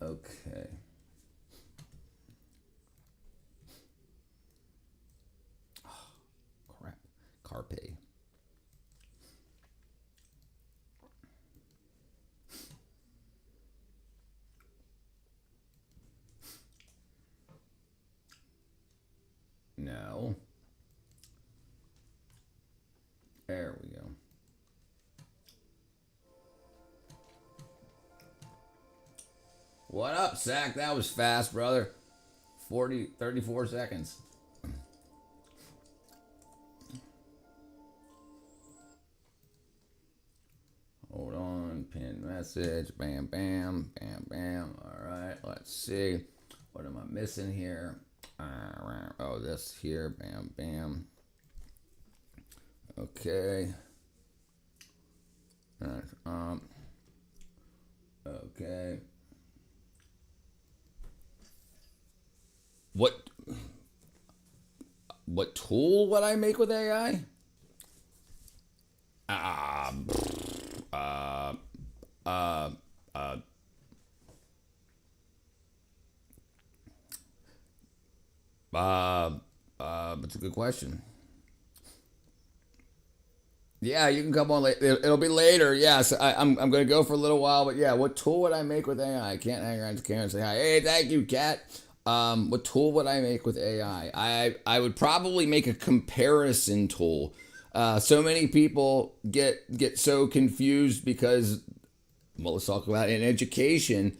Okay. Crap. Carpe. No. There we go. What up, Zach? That was fast, brother. 34 seconds. Hold on. Pin message. Bam, bam, bam, bam. All right. Let's see. What am I missing here? Oh, this here. Bam, bam. Okay. Okay. What tool would I make with AI? Uh, uh, uh, uh, That's a good question. Yeah, you can come on late. It'll be later. Yes, I'm going to go for a little while, but yeah, what tool would I make with AI? I can't hang around the camera and say hi. Hey, thank you, Kat. What tool would I make with AI? I would probably make a comparison tool. So many people get so confused because, well, let's talk about it. In education,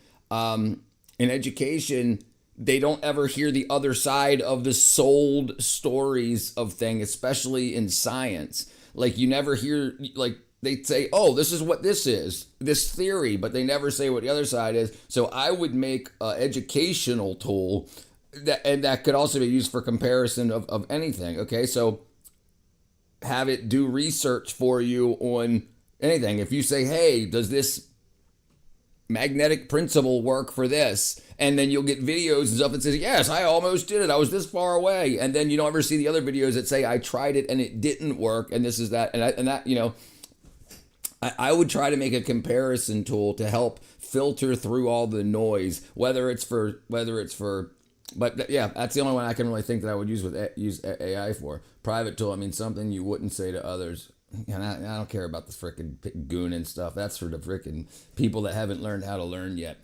they don't ever hear the other side of the sold stories of things, especially in science. Like you never hear like they say, "Oh, this is what this is, this theory," but they never say what the other side is. So I would make an educational tool that could also be used for comparison of anything. Okay, so have it do research for you on anything. If you say, "Hey, does this magnetic principle work for this?" And then you'll get videos and stuff that says, "Yes, I almost did it. I was this far away." And then you don't ever see the other videos that say, "I tried it and it didn't work, and this is that." And that, I would try to make a comparison tool to help filter through all the noise, but yeah, that's the only one I can really think that I would use AI for. Private tool, I mean, something you wouldn't say to others. And I don't care about the frickin' goon and stuff. That's for the frickin' people that haven't learned how to learn yet.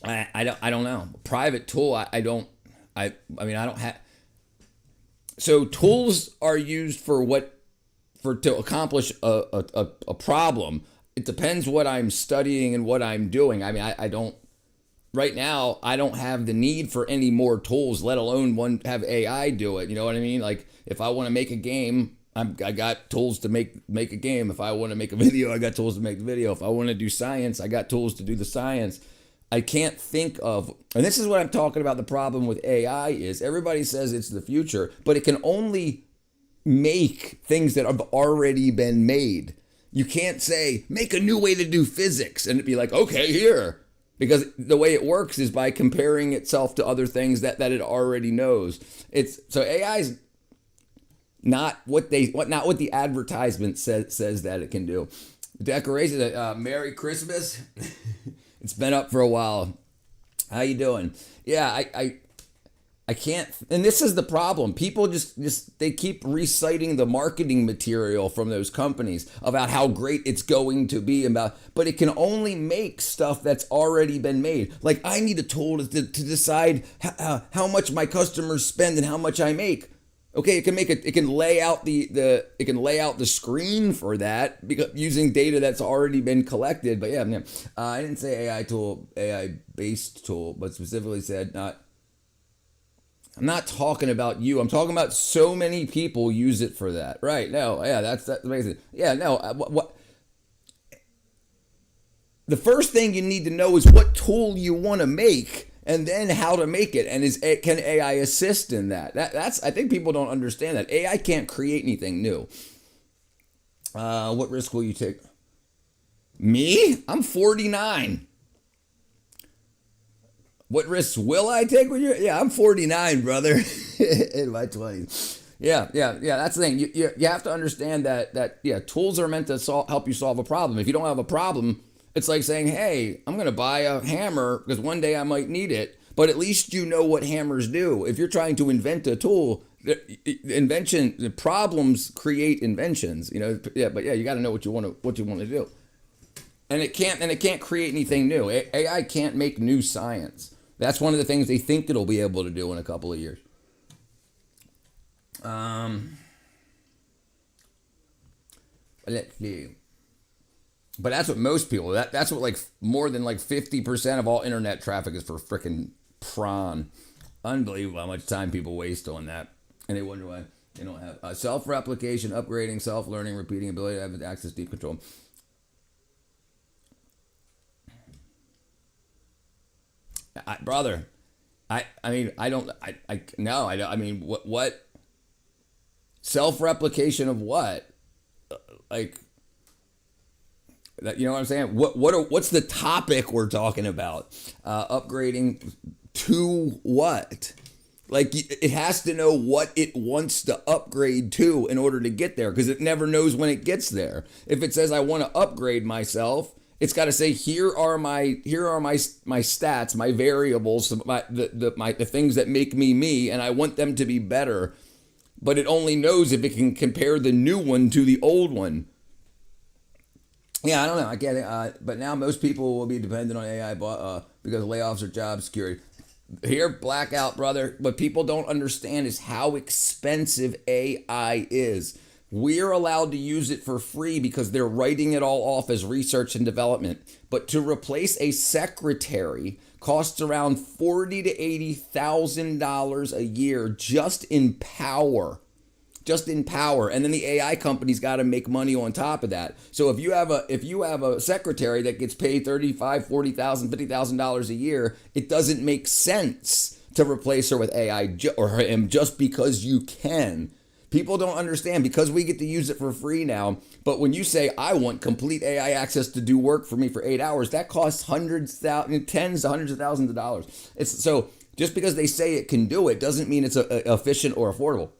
I don't know. Private tool, I don't. I mean, I don't have. So tools are used for to accomplish a problem. It depends what I'm studying and what I'm doing. I mean, I don't. Right now, I don't have the need for any more tools, let alone have AI do it. You know what I mean? Like if I want to make a game, I got tools to make a game. If I want to make a video, I got tools to make the video. If I want to do science, I got tools to do the science. I can't think of, and this is what I'm talking about. The problem with AI is everybody says it's the future, but it can only make things that have already been made. You can't say, make a new way to do physics, and it'd be like, okay, here. Because the way it works is by comparing itself to other things that it already knows. So AI is not what the advertisement says that it can do. Decorations, Merry Christmas. It's been up for a while. How you doing? Yeah, I can't, and this is the problem. People just they keep reciting the marketing material from those companies about how great it's going to be, but it can only make stuff that's already been made. Like I need a tool to decide how much my customers spend and how much I make. Okay, it can lay out the screen for that because using data that's already been collected. But yeah, I didn't say AI based tool, but specifically said not. I'm not talking about you. I'm talking about so many people use it for that. Right? No, yeah, that's amazing. Yeah, no. What? The first thing you need to know is what tool you want to make, and then how to make it. And can AI assist in that? That's I think people don't understand that AI can't create anything new. What risk will you take? Me? I'm 49. What risks will I take with you? Yeah, I'm 49, brother, in my 20s. Yeah. That's the thing. You have to understand that yeah, tools are meant to help you solve a problem. If you don't have a problem, It's like saying, hey, I'm going to buy a hammer because one day I might need it, but at least you know what hammers do. If you're trying to invent a tool, the problems create inventions, but yeah, you got to know what you want to do. And it can't create anything new. AI can't make new science. That's one of the things they think it'll be able to do in a couple of years. Let's see. But that's what most people. That's what more than 50% of all internet traffic is for frickin' prawn. Unbelievable how much time people waste on that, and they wonder why they don't have self-replication, upgrading, self-learning, repeating ability to have access, deep control. Brother, what self-replication of what? You know what I'm saying? What's the topic we're talking about? Upgrading to what? It has to know what it wants to upgrade to in order to get there, because it never knows when it gets there. If it says I want to upgrade myself, it's got to say here are my stats, my variables, the things that make me, and I want them to be better. But it only knows if it can compare the new one to the old one. Yeah, I don't know. I get it. But now most people will be dependent on AI because layoffs or job security. Here, blackout, brother. What people don't understand is how expensive AI is. We're allowed to use it for free because they're writing it all off as research and development. But to replace a secretary costs around $40,000 to $80,000 a year just in power. And then the AI company's got to make money on top of that. So if you have a secretary that gets paid $35,000, $40,000, $50,000 a year, it doesn't make sense to replace her with AI or him just because you can. People don't understand, because we get to use it for free now. But when you say, I want complete AI access to do work for me for 8 hours, that costs tens to hundreds of thousands of dollars. So just because they say it can do it doesn't mean it's efficient or affordable.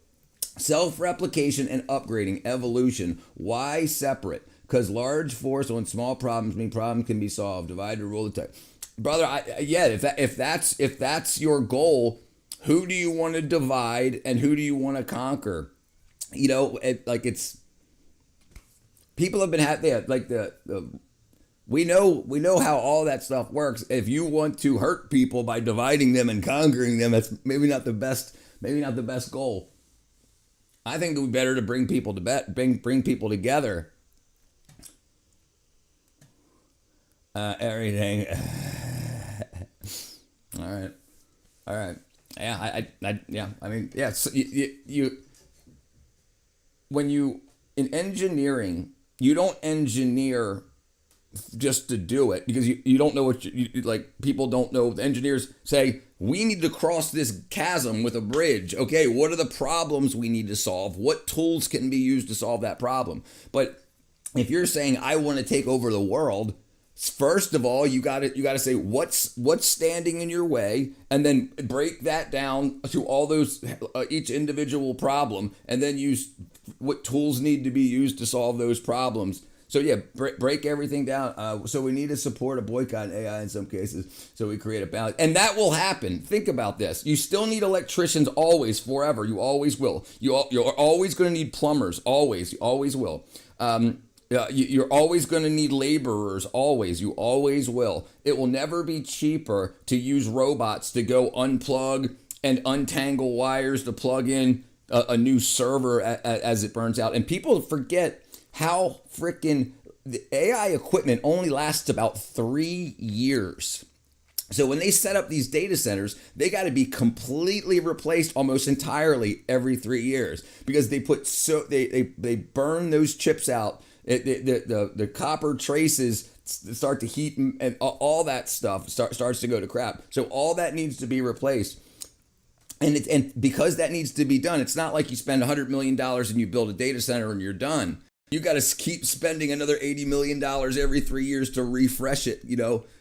Self-replication and upgrading, evolution. Why separate? Because large force on small problems mean problem can be solved. Divide to rule the type. Brother, if that's your goal, who do you want to divide and who do you want to conquer? It's people have been we know how all that stuff works. If you want to hurt people by dividing them and conquering them, that's maybe not the best goal. I think it would be better to bring people together. Everything. All right. Yeah. So when you in engineering, you don't engineer just to do it, because you don't know what people don't know. The engineers say, we need to cross this chasm with a bridge. Okay, what are the problems we need to solve? What tools can be used to solve that problem? But if you're saying, I want to take over the world, first of all, you got to say what's standing in your way, and then break that down to all those each individual problem, and then use what tools need to be used to solve those problems. So yeah, break everything down. So we need to support a boycott in AI in some cases, so we create a balance. And that will happen. Think about this. You still need electricians always, forever. You always will. You're always going to need plumbers, always. You always will. You're always going to need laborers, always. You always will. It will never be cheaper to use robots to go unplug and untangle wires to plug in a new server as it burns out. And people forget how freaking the AI equipment only lasts about 3 years. So when they set up these data centers, they got to be completely replaced almost entirely every 3 years, because they burn those chips out. The copper traces start to heat, and all that stuff starts to go to crap. So all that needs to be replaced. And because that needs to be done, it's not like you spend $100 million and you build a data center and you're done. You got to keep spending another $80 million every 3 years to refresh it,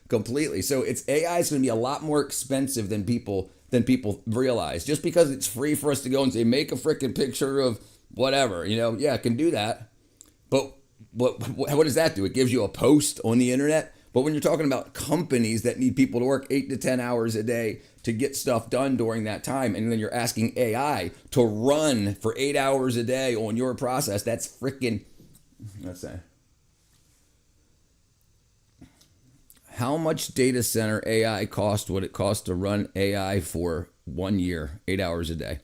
completely. So AI is going to be a lot more expensive than people realize. Just because it's free for us to go and say, make a freaking picture of whatever, yeah, I can do that. But what does that do? It gives you a post on the internet. But when you're talking about companies that need people to work 8 to 10 hours a day to get stuff done during that time, and then you're asking AI to run for 8 hours a day on your process, that's freaking, let's say, how much data center AI cost would it cost to run AI for 1 year, 8 hours a day?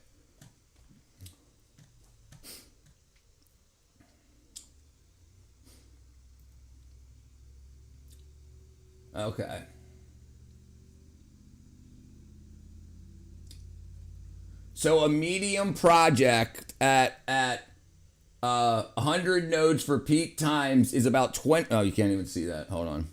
Okay. So a medium project at 100 nodes for peak times is about 20. Oh, you can't even see that. Hold on.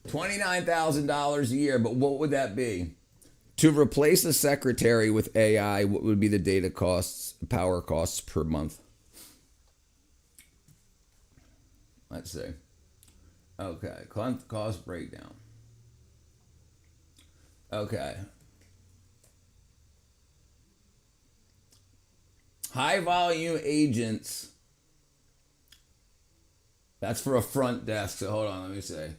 $29,000 a year, but what would that be? To replace a secretary with AI, what would be the data costs, power costs per month? Let's see. Okay, cost breakdown. Okay. High volume agents. That's for a front desk. So hold on, let me say.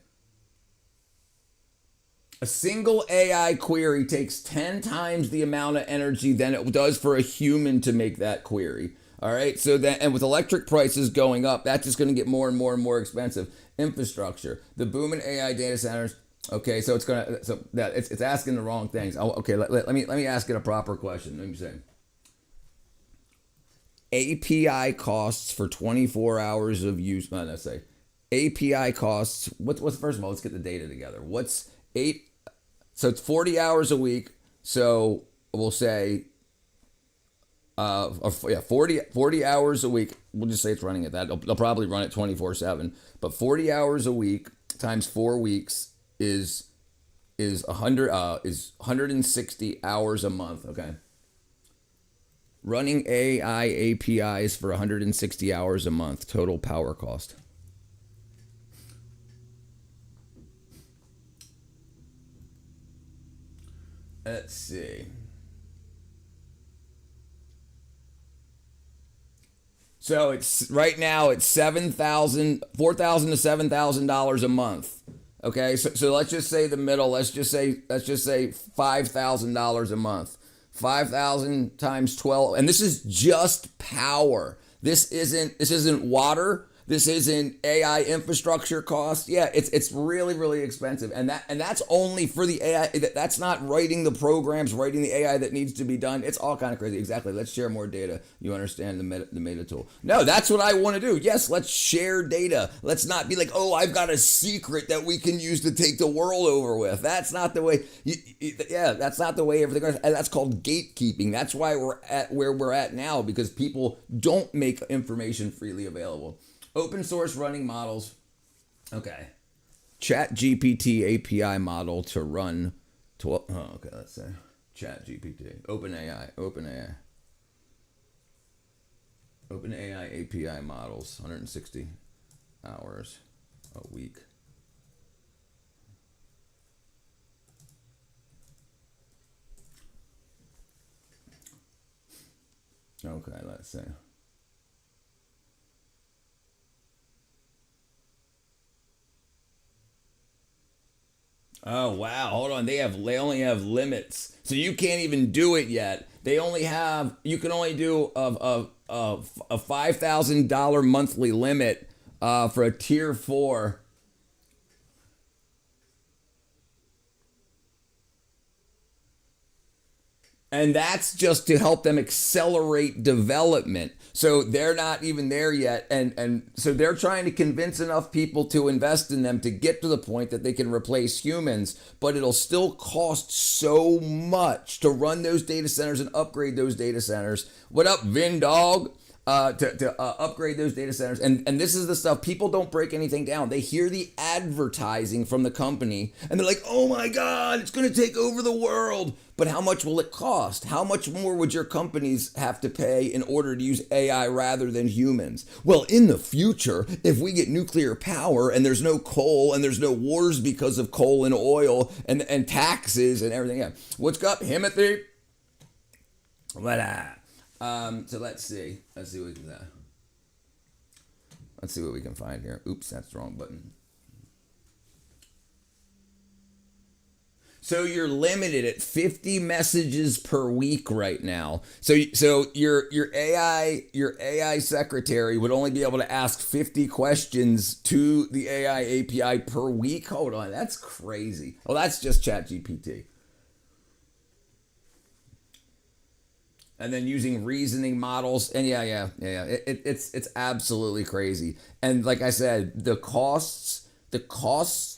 A single AI query takes 10 times the amount of energy than it does for a human to make that query. All right. So that, and with electric prices going up, that's just going to get more and more and more expensive. Infrastructure, the boom in AI data centers. Okay. So it's going to, so that it's asking the wrong things. Oh, okay. Let me ask it a proper question. Let me say API costs for 24 hours of use. Let's say API costs. What's first of all, let's get the data together. What's so it's 40 hours a week. So we'll say, 40 hours a week. We'll just say it's running at that. They'll probably run it 24/7. But 40 hours a week times 4 weeks is 160 hours a month. Okay. Running AI APIs for 160 hours a month. Total power cost. Let's see. So it's right now it's $4,000 to $7,000 a month. Okay, so let's just say the middle. Let's just say $5,000 a month. 5,000 times 12, and this is just power. This isn't water. This isn't AI infrastructure cost. Yeah, it's really, really expensive. And that's only for the AI. That's not writing the programs, writing the AI that needs to be done. It's all kind of crazy. Exactly. Let's share more data. You understand the meta tool. No, that's what I want to do. Yes, let's share data. Let's not be like, oh, I've got a secret that we can use to take the world over with. That's not the way. That's not the way everything goes. And that's called gatekeeping. That's why we're at where we're at now, because people don't make information freely available. Open source running models. Okay. Chat GPT API model to run. Okay, let's say Chat GPT. OpenAI. OpenAI API models. 160 hours a week. Okay, let's say. Oh wow, hold on. They only have limits. So you can't even do it yet. You can only do a $5,000 monthly limit for a tier 4. And that's just to help them accelerate development. So they're not even there yet. And so they're trying to convince enough people to invest in them to get to the point that they can replace humans. But it'll still cost so much to run those data centers and upgrade those data centers. What up, Vin Dog? to upgrade those data centers. And this is the stuff, people don't break anything down. They hear the advertising from the company and they're like, oh my God, it's going to take over the world. But how much will it cost? How much more would your companies have to pay in order to use AI rather than humans? Well, in the future, if we get nuclear power and there's no coal and there's no wars because of coal and oil and taxes and everything, yeah. What's up, Timothy? So let's see what we can let's see what we can find here. Oops, that's the wrong button. So you're limited at 50 messages per week right now. So your AI secretary would only be able to ask 50 questions to the AI API per week. Hold on, that's crazy. Oh, that's just ChatGPT. And then using reasoning models, and yeah. It's absolutely crazy. And like I said, the costs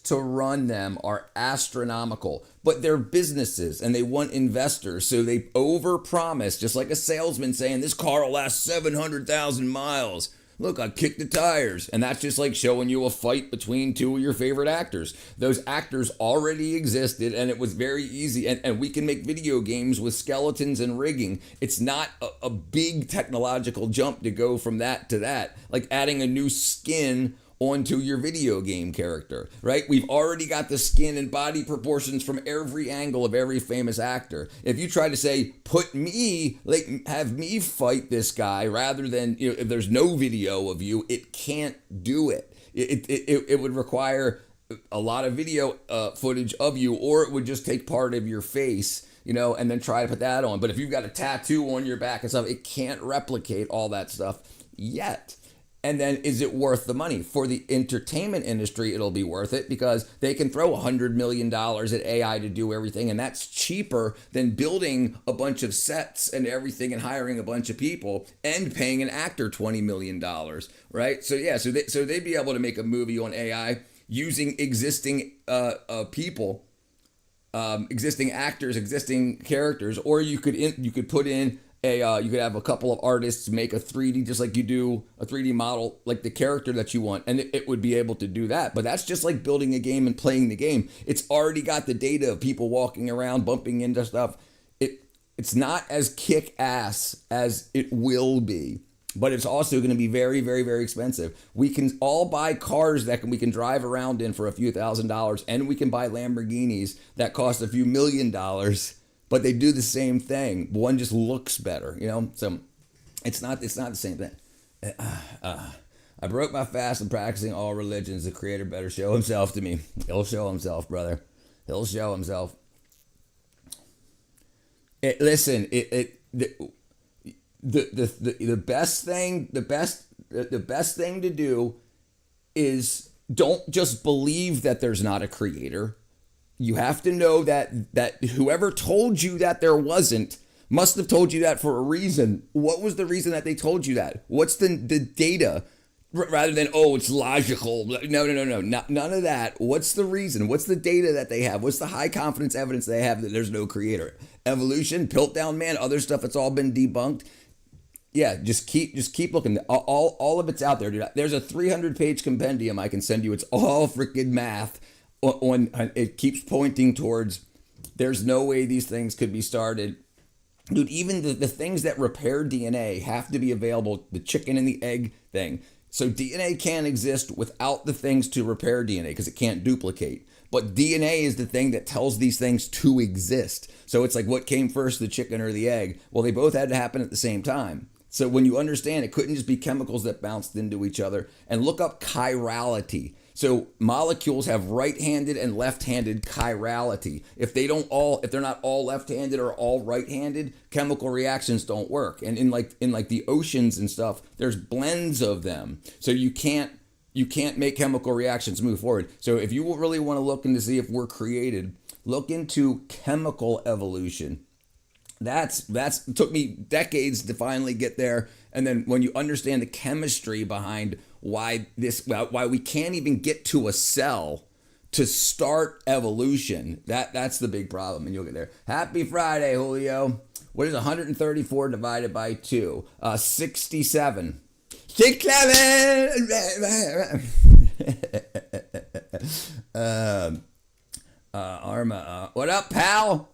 to run them are astronomical. But they're businesses and they want investors, so they overpromise, just like a salesman saying this car will last 700,000 miles. Look, I kicked the tires. And that's just like showing you a fight between two of your favorite actors. Those actors already existed and it was very easy. And we can make video games with skeletons and rigging. It's not a big technological jump to go from that to that. Like adding a new skin onto your video game character, right? We've already got the skin and body proportions from every angle of every famous actor. If you try to say, have me fight this guy rather than, if there's no video of you, it can't do it. It would require a lot of video footage of you, or it would just take part of your face, and then try to put that on. But if you've got a tattoo on your back and stuff, it can't replicate all that stuff yet. And then is it worth the money? For the entertainment industry, it'll be worth it because they can throw $100 million at AI to do everything. And that's cheaper than building a bunch of sets and everything and hiring a bunch of people and paying an actor $20 million, right? So yeah, so they'd be able to make a movie on AI using existing people, existing actors, existing characters, or you could put in you could have a couple of artists make a 3D, just like you do a 3D model, like the character that you want, and it would be able to do that. But that's just like building a game and playing the game. It's already got the data of people walking around, bumping into stuff. It's not as kick-ass as it will be, but it's also going to be very, very, very expensive. We can all buy cars that we can drive around in for a few $1,000s, and we can buy Lamborghinis that cost a few $1 million. But they do the same thing. One just looks better, So it's not the same thing. I broke my fast in practicing all religions. The Creator better show himself to me. He'll show himself, brother. He'll show himself. The best thing to do is don't just believe that there's not a creator. You have to know that whoever told you that there wasn't must have told you that for a reason. What was the reason that they told you that? What's the data? Rather than, it's logical. No, none of that. What's the reason? What's the data that they have? What's the high confidence evidence they have that there's no creator? Evolution, Piltdown Man, other stuff, it's all been debunked. Yeah, just keep looking. All of it's out there, dude. There's a 300-page compendium I can send you. It's all freaking math. It keeps pointing towards there's no way these things could be started. Dude, even the things that repair DNA have to be available, the chicken and the egg thing. So DNA can't exist without the things to repair DNA because it can't duplicate. But DNA is the thing that tells these things to exist. So it's like, what came first, the chicken or the egg? Well, they both had to happen at the same time. So when you understand, it couldn't just be chemicals that bounced into each other. And look up chirality. So molecules have right-handed and left-handed chirality. If they're not all left-handed or all right-handed, chemical reactions don't work. And in like the oceans and stuff, there's blends of them. So you can't make chemical reactions move forward. So if you really want to look into see if we're created, look into chemical evolution. It took me decades to finally get there. And then when you understand the chemistry behind why we can't even get to a cell to start evolution, that's the big problem, and you'll get there. Happy Friday, Julio. What is 134 divided by 2? 67. 67! Arma, what up, pal?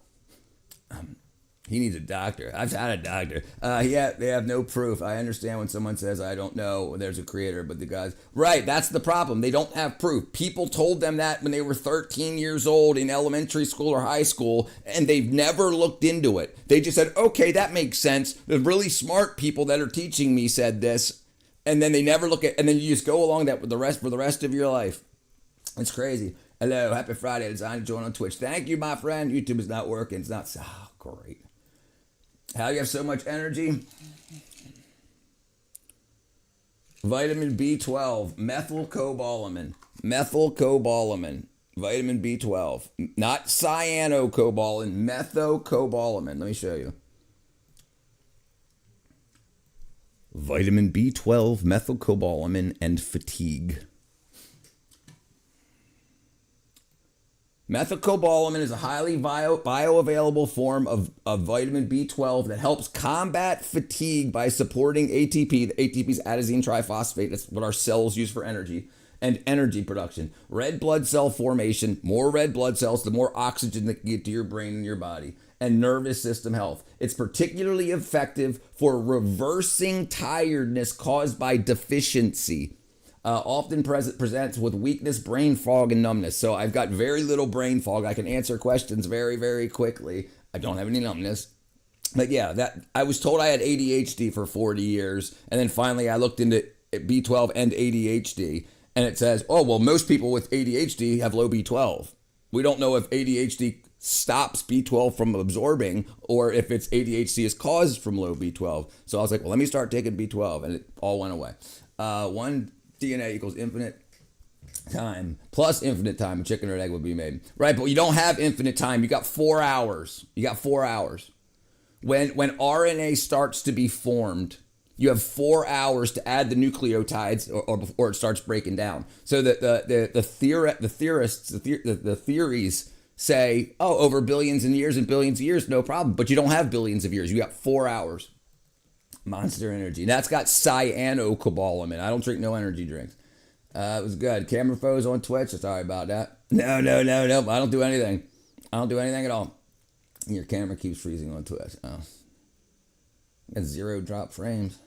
He needs a doctor. I've had a doctor. Yeah, they have no proof. I understand when someone says, I don't know, there's a creator, but the guys... Right, that's the problem. They don't have proof. People told them that when they were 13 years old in elementary school or high school, and they've never looked into it. They just said, okay, that makes sense. The really smart people that are teaching me said this, and then they never look at... And then you just go along that with the rest for the rest of your life. It's crazy. Hello, happy Friday. Design to join on Twitch. Thank you, my friend. YouTube is not working. It's not... Oh, great. How you have so much energy? Vitamin B12, methylcobalamin. Methylcobalamin, vitamin B12. Not cyanocobalamin, methylcobalamin. Let me show you. Vitamin B12, methylcobalamin, and fatigue. Methylcobalamin is a highly bioavailable form of vitamin B12 that helps combat fatigue by supporting ATP. The ATP is adenosine triphosphate. That's what our cells use for energy and energy production. Red blood cell formation. More red blood cells, the more oxygen that get to your brain and your body. And nervous system health. It's particularly effective for reversing tiredness caused by deficiency. Often presents with weakness, brain fog, and numbness. So I've got very little brain fog. I can answer questions very, very quickly. I don't have any numbness. But yeah, that I was told I had ADHD for 40 years. And then finally I looked into B12 and ADHD. And it says, oh, well, most people with ADHD have low B12. We don't know if ADHD stops B12 from absorbing or if it's ADHD is caused from low B12. So I was like, well, let me start taking B12. And it all went away. One DNA equals infinite time plus infinite time. A chicken or an egg would be made. Right, but you don't have infinite time. You got 4 hours. You got 4 hours. When RNA starts to be formed, you have 4 hours to add the nucleotides or before it starts breaking down. So the theories say, oh, over billions and billions of years, no problem. But you don't have billions of years. You got 4 hours. Monster Energy. That's got cyanocobalamin. I don't drink no energy drinks. It was good. Camera photos on Twitch. Sorry about that. No. I don't do anything. I don't do anything at all. Your camera keeps freezing on Twitch. Oh. Got 0 drop frames.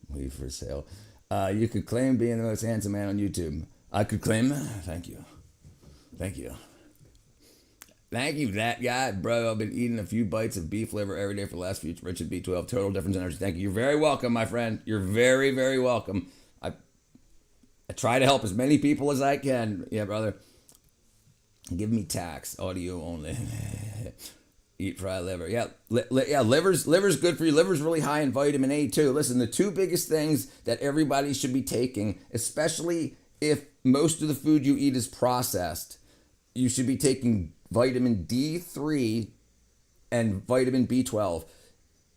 Wait for sale. You could claim being the most handsome man on YouTube. I could claim. Thank you. Thank you, that guy, bro. I've been eating a few bites of beef liver every day for the last few. Rich in B12, total difference in energy. Thank you. You're very welcome, my friend. You're very, very welcome. I try to help as many people as I can. Yeah, brother. Give me tax, audio only. Eat fried liver. Yeah, liver's good for you. Liver's really high in vitamin A too. Listen, the 2 biggest things that everybody should be taking, especially if most of the food you eat is processed, you should be taking vitamin D3 and vitamin B12.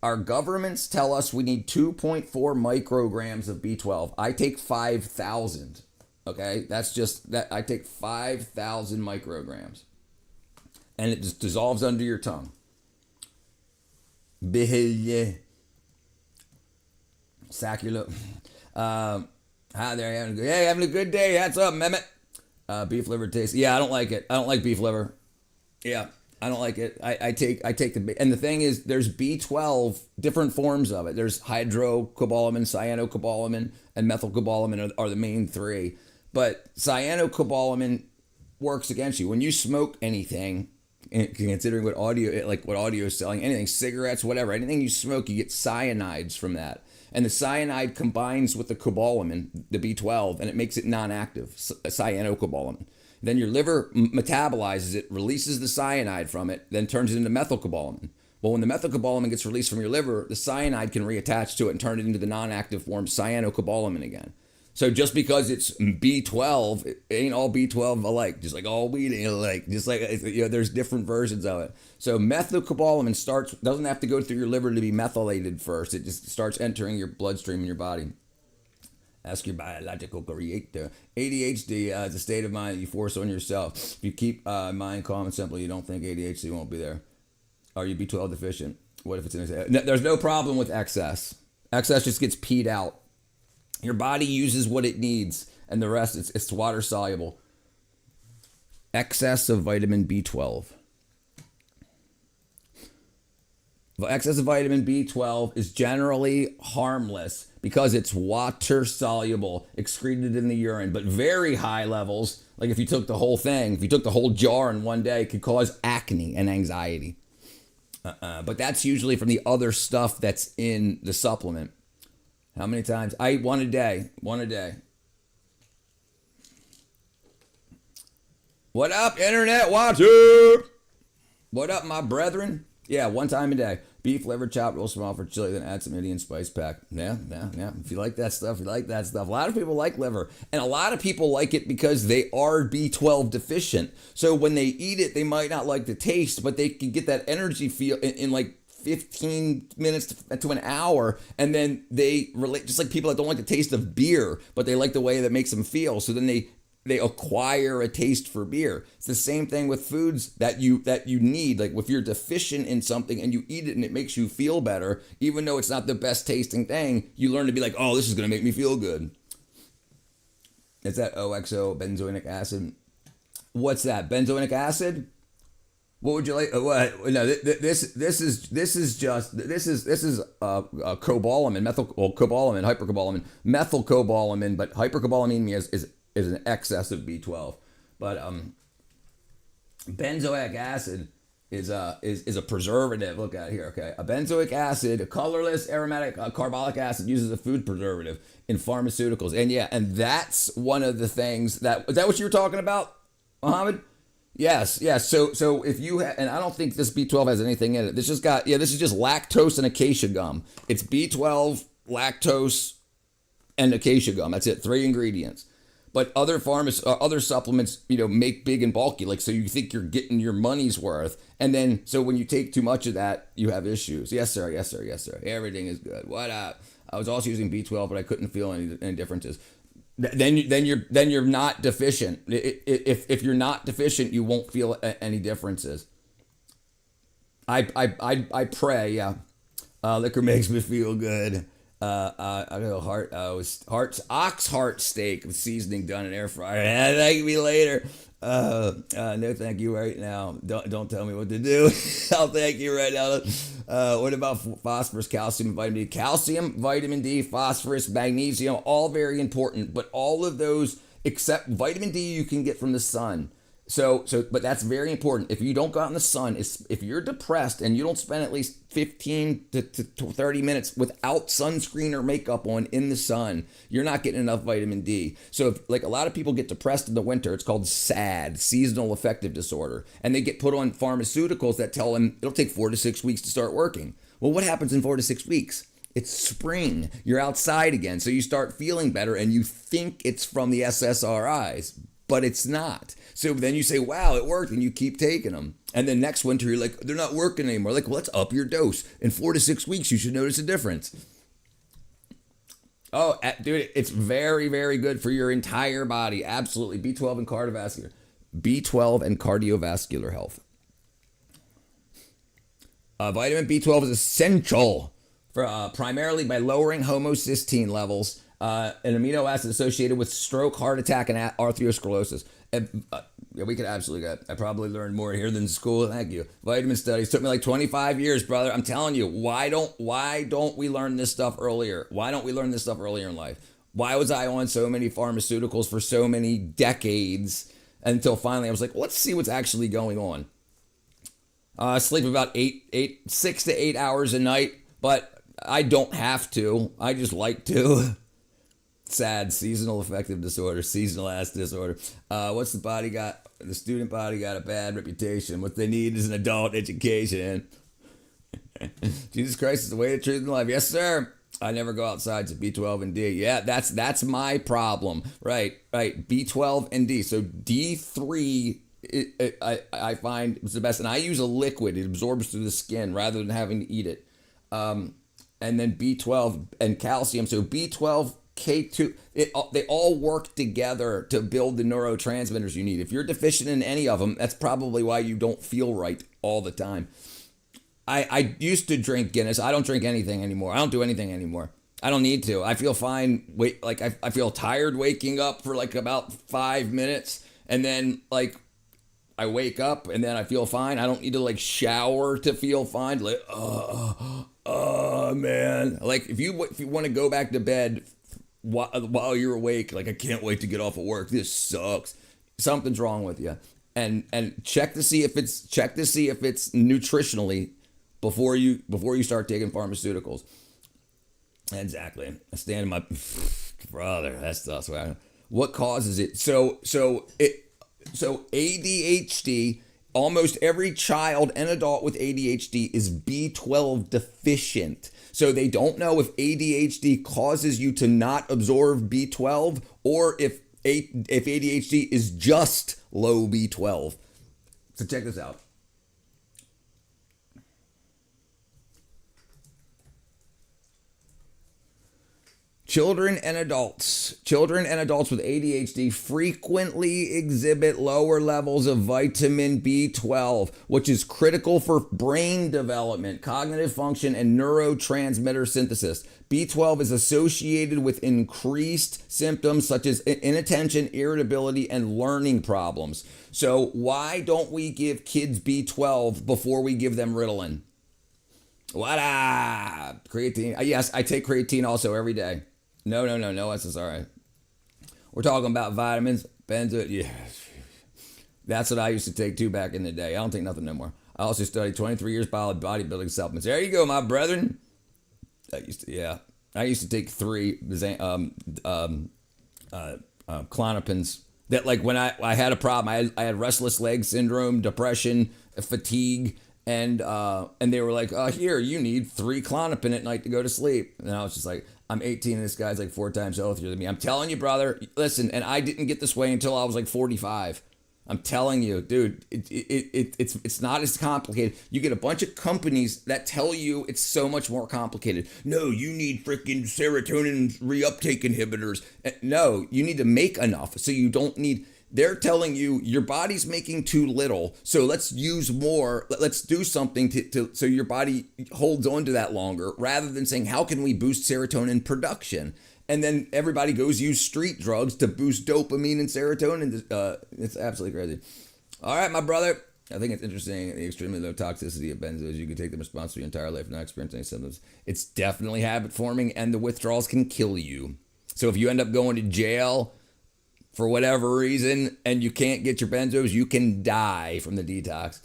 Our governments tell us we need 2.4 micrograms of B12. I take 5,000. Okay, that's just that. I take 5,000 micrograms, and it just dissolves under your tongue. Sacular. Hi there, having a good day. What's up, Mehmet? Beef liver taste. Yeah, I don't like it. I don't like beef liver. Yeah, I don't like it. I take and the thing is, there's B12, different forms of it. There's hydrocobalamin, cyanocobalamin, and methylcobalamin are the main 3. But cyanocobalamin works against you when you smoke anything. Considering what audio is selling, anything, cigarettes, whatever, anything you smoke, you get cyanides from that. And the cyanide combines with the cobalamin, the B12, and it makes it non-active, cyanocobalamin. Then your liver metabolizes it, releases the cyanide from it, then turns it into methylcobalamin. Well, when the methylcobalamin gets released from your liver, the cyanide can reattach to it and turn it into the non-active form cyanocobalamin again. So just because it's B12, it ain't all B12 alike. Just like all weed ain't alike. Just like, there's different versions of it. So methylcobalamin doesn't have to go through your liver to be methylated first. It just starts entering your bloodstream in your body. Ask your biological creator. ADHD is a state of mind that you force on yourself. If you keep mind calm and simple, you don't think ADHD won't be there. Are you B12 deficient? What if it's in? No, there's no problem with excess. Excess just gets peed out. Your body uses what it needs, and the rest it's water soluble. Excess of vitamin B12. Excess of vitamin B12 is generally harmless because it's water soluble, excreted in the urine, but very high levels, like if you took the whole thing, if you took the whole jar in one day, could cause acne and anxiety. But that's usually from the other stuff that's in the supplement. How many times? I eat one a day. What up, internet watcher? What up, my brethren? Yeah, one time a day. Beef liver chopped real small for chili, then add some Indian spice pack. Yeah. If you like that stuff, you like that stuff. A lot of people like liver, and a lot of people like it because they are B12 deficient. So when they eat it, they might not like the taste, but they can get that energy feel in like 15 minutes to an hour, and then they relate, just like people that don't like the taste of beer, but they like the way that makes them feel. So then they acquire a taste for beer. It's the same thing with foods that you need. Like if you're deficient in something and you eat it and it makes you feel better, even though it's not the best tasting thing, you learn to be like, oh, this is going to make me feel good. It's that OXO benzoic acid. What's that? Benzoic acid? What would you like? What? No, this is cobalamin, cobalamin, hypercobalamin, methylcobalamin, but hypercobalamin is an excess of B12. But benzoic acid is a preservative. Look at it here, okay? A benzoic acid, a colorless aromatic carbolic acid, uses a food preservative in pharmaceuticals. And yeah, and that's one of the things is that what you were talking about, Mohammed? Yes. So if you and I don't think this B12 has anything in it. This is just lactose and acacia gum. It's B12, lactose, and acacia gum. That's it. 3 ingredients. But other supplements, make big and bulky, like so you think you're getting your money's worth, and then so when you take too much of that, you have issues. Yes, sir. Everything is good. What up? I was also using B12, but I couldn't feel any differences. Then you're not deficient. If you're not deficient, you won't feel any differences. I pray. Yeah, liquor makes me feel good. I go ox heart steak with seasoning done in air fryer. Thank me later. No, thank you right now. Don't tell me what to do. I'll thank you right now. What about phosphorus, calcium, vitamin D? Calcium, vitamin D, phosphorus, magnesium, all very important. But all of those, except vitamin D, you can get from the sun. But that's very important. If you don't go out in the sun, if you're depressed and you don't spend at least 15 to 30 minutes without sunscreen or makeup on in the sun, you're not getting enough vitamin D. So like a lot of people get depressed in the winter, it's called SAD, seasonal affective disorder. And they get put on pharmaceuticals that tell them it'll take 4 to 6 weeks to start working. Well, what happens in 4 to 6 weeks? It's spring. You're outside again. So you start feeling better and you think it's from the SSRIs, but it's not. So then you say, wow, it worked, and you keep taking them. And then next winter, you're like, they're not working anymore. Like, well, let's up your dose. In 4 to 6 weeks, you should notice a difference. Oh, dude, it's very, very good for your entire body. Absolutely. B12 and cardiovascular. B12 and cardiovascular health. Vitamin B12 is essential for primarily by lowering homocysteine levels, an amino acid associated with stroke, heart attack, and arteriosclerosis. Yeah, we could absolutely get. I probably learned more here than school. Thank you. Vitamin studies took me like 25 years, brother. I'm telling you, why don't we learn this stuff earlier? Why don't we learn this stuff earlier in life? Why was I on so many pharmaceuticals for so many decades until finally I was like, let's see what's actually going on. I sleep about 6 to 8 hours a night, but I don't have to. I just like to. SAD, seasonal affective disorder, seasonal ass disorder. What's the body got? The student body got a bad reputation. What they need is an adult education. Jesus Christ is the way to truth and life. Yes, sir. I never go outside to B12 and D. Yeah, that's my problem. Right. B12 and D. So D3, I find is the best. And I use a liquid. It absorbs through the skin rather than having to eat it. And then B12 and calcium. So B12, K2, they all work together to build the neurotransmitters you need. If you're deficient in any of them, that's probably why you don't feel right all the time. I used to drink Guinness. I don't drink anything anymore. I don't do anything anymore. I don't need to. I feel fine. Wait, like I feel tired waking up for like about 5 minutes, and then like I wake up and then I feel fine. I don't need to like shower to feel fine. Like, man. Like if you want to go back to bed while you're awake, like I can't wait to get off of work. This sucks. Something's wrong with you. And check to see if it's nutritionally before you start taking pharmaceuticals. Exactly. I stand in my brother. That's why. What causes it? So ADHD. Almost every child and adult with ADHD is B12 deficient. So they don't know if ADHD causes you to not absorb B12 or if ADHD is just low B12. So check this out. Children and adults with ADHD frequently exhibit lower levels of vitamin B12, which is critical for brain development, cognitive function, and neurotransmitter synthesis. B12 is associated with increased symptoms such as inattention, irritability, and learning problems. So why don't we give kids B12 before we give them Ritalin? What up? Creatine. Yes, I take creatine also every day. No SSRI. We're talking about vitamins, benzo. Yeah, that's what I used to take too back in the day. I don't take nothing no more. I also studied 23 years bodybuilding supplements. There you go, my brethren. I used to take 3 Klonopins. That like when I had a problem, I had restless leg syndrome, depression, fatigue, and they were like, here, you need 3 Klonopin at night to go to sleep. And I was just like, I'm 18 and this guy's like 4 times healthier than me. I'm telling you, brother, listen, and I didn't get this way until I was like 45. I'm telling you, dude, it's not as complicated. You get a bunch of companies that tell you it's so much more complicated. No, you need freaking serotonin reuptake inhibitors. No, you need to make enough. So you don't need, they're telling you your body's making too little. So let's use more. Let's do something to so your body holds on to that longer rather than saying, how can we boost serotonin production? And then everybody goes use street drugs to boost dopamine and serotonin. It's absolutely crazy. All right, my brother. I think it's interesting the extremely low toxicity of benzos. You can take them responsibly your entire life and not experience any symptoms. It's definitely habit forming and the withdrawals can kill you. So if you end up going to jail for whatever reason and you can't get your benzos, you can die from the detox.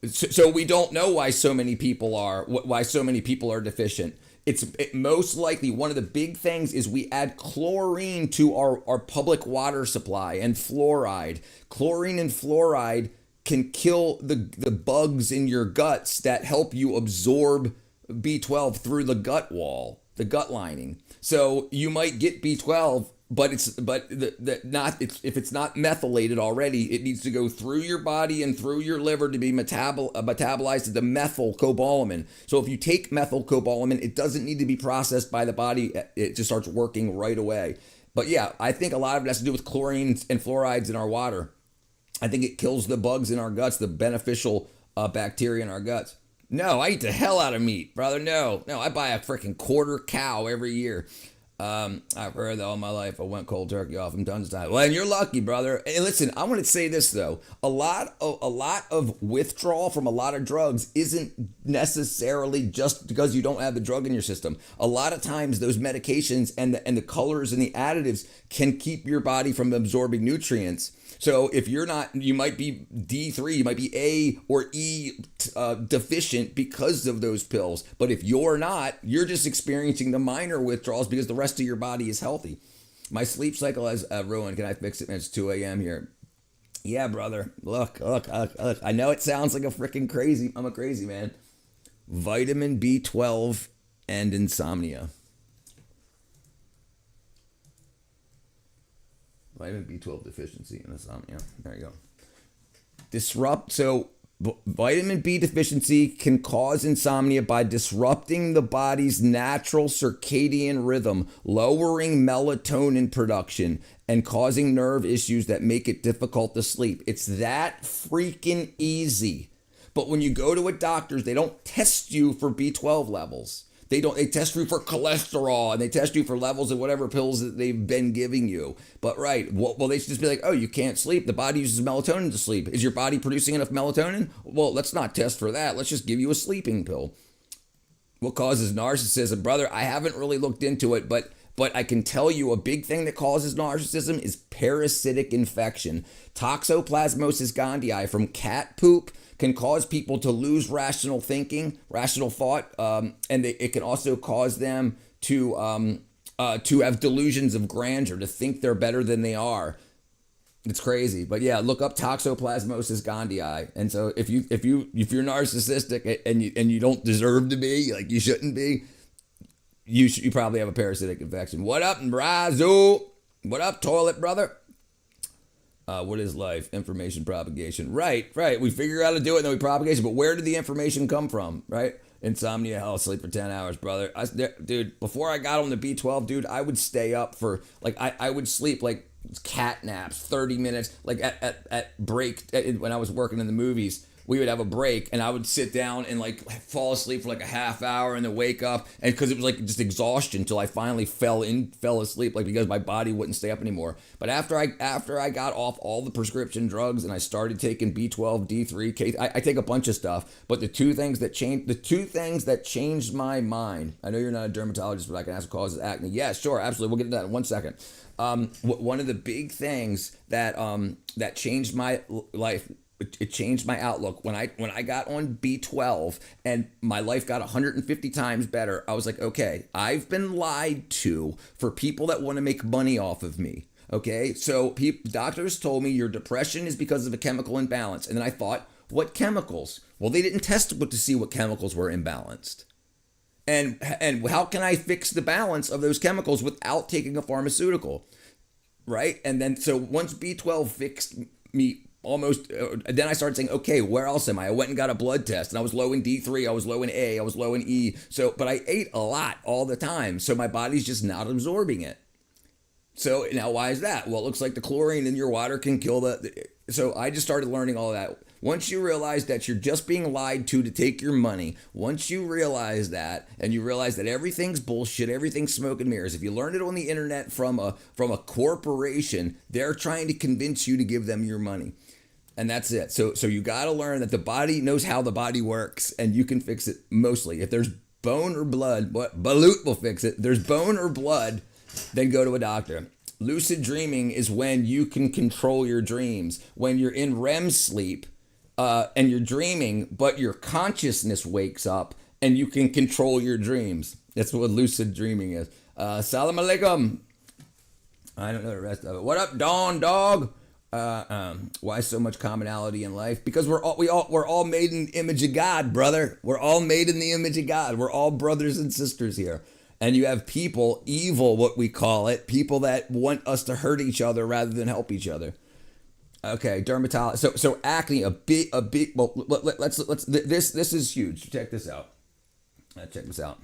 So we don't know why so many people are deficient. It's most likely one of the big things is we add chlorine to our public water supply and fluoride. Chlorine and fluoride can kill the bugs in your guts that help you absorb B12 through the gut wall, the gut lining. So you might get B12, if it's not methylated already, it needs to go through your body and through your liver to be metabolized to the methylcobalamin. So if you take methylcobalamin, it doesn't need to be processed by the body. It just starts working right away. But yeah, I think a lot of it has to do with chlorine and fluorides in our water. I think it kills the bugs in our guts, the beneficial bacteria in our guts. No, I eat the hell out of meat, brother. No, I buy a freaking quarter cow every year. I've heard that all my life. I went cold turkey off from tons of time. Well, and you're lucky, brother. And listen, I want to say this though: a lot of withdrawal from a lot of drugs isn't necessarily just because you don't have the drug in your system. A lot of times, those medications and the colors and the additives can keep your body from absorbing nutrients. So if you're not, you might be D3, you might be A or E deficient because of those pills. But if you're not, you're just experiencing the minor withdrawals because the rest of your body is healthy. My sleep cycle has ruined. Can I fix it? It's 2 a.m. here. Yeah, brother. Look. I know it sounds like I'm a crazy man. Vitamin B12 and insomnia. Vitamin B12 deficiency and insomnia. There you go. So vitamin B deficiency can cause insomnia by disrupting the body's natural circadian rhythm, lowering melatonin production, and causing nerve issues that make it difficult to sleep. It's that freaking easy. But when you go to a doctor's, they don't test you for B12 levels. They test you for cholesterol and they test you for levels of whatever pills that they've been giving you. But right, well they should just be like, oh, you can't sleep. The body uses melatonin to sleep. Is your body producing enough melatonin? Well, let's not test for that. Let's just give you a sleeping pill. What causes narcissism, brother? I haven't really looked into it, but I can tell you a big thing that causes narcissism is parasitic infection. Toxoplasmosis gondii from cat poop can cause people to lose rational thinking, rational thought, and it can also cause them to have delusions of grandeur, to think they're better than they are. It's crazy, but yeah, look up Toxoplasmosis gondii. And so if you're narcissistic and you don't deserve to be, like you shouldn't be, you probably have a parasitic infection. What up, Brazo? What up, toilet brother? What is life? Information propagation. Right. We figure out how to do it, and then we propagate it. But where did the information come from? Right? Insomnia, hell, sleep for 10 hours, brother. Dude, before I got on the B12, dude, I would stay up for, like, I would sleep, like, cat naps, 30 minutes, like, at break, when I was working in the movies. We would have a break and I would sit down and like fall asleep for like a half hour and then wake up, and because it was like just exhaustion until I finally fell asleep, like because my body wouldn't stay up anymore. But after I got off all the prescription drugs and I started taking B12, D3, I take a bunch of stuff, but the two things that changed my mind. I know you're not a dermatologist, but I can ask what causes acne. Yeah, sure, absolutely. We'll get into that in 1 second. One of the big things that changed my life. It changed my outlook when I got on B12 and my life got 150 times better. I was like, okay, I've been lied to for people that want to make money off of me. Okay, so doctors told me your depression is because of a chemical imbalance, and then I thought, what chemicals? Well, they didn't test it to see what chemicals were imbalanced. And how can I fix the balance of those chemicals without taking a pharmaceutical? Right? And then so once B12 fixed me almost, then I started saying, okay, where else am I? I went and got a blood test, and I was low in D3, I was low in A, I was low in E. So, but I ate a lot all the time, so my body's just not absorbing it. So now why is that? Well, it looks like the chlorine in your water can kill so I just started learning all that. Once you realize that you're just being lied to take your money, once you realize that, and you realize that everything's bullshit, everything's smoke and mirrors, if you learned it on the internet from a corporation, they're trying to convince you to give them your money. And that's it. So you got to learn that the body knows how the body works, and you can fix it mostly. If there's bone or blood, Balut will fix it. If there's bone or blood, then go to a doctor. Lucid dreaming is when you can control your dreams. When you're in REM sleep and you're dreaming, but your consciousness wakes up and you can control your dreams. That's what lucid dreaming is. Salam alaikum. I don't know the rest of it. What up, Dawn Dog? Why so much commonality in life? Because we're all made in the image of God, brother. We're all made in the image of God. We're all brothers and sisters here. And you have people, evil, what we call it, people that want us to hurt each other rather than help each other. Okay, dermatology. So acne, a big. Well, let's. This is huge. Check this out. Check this out.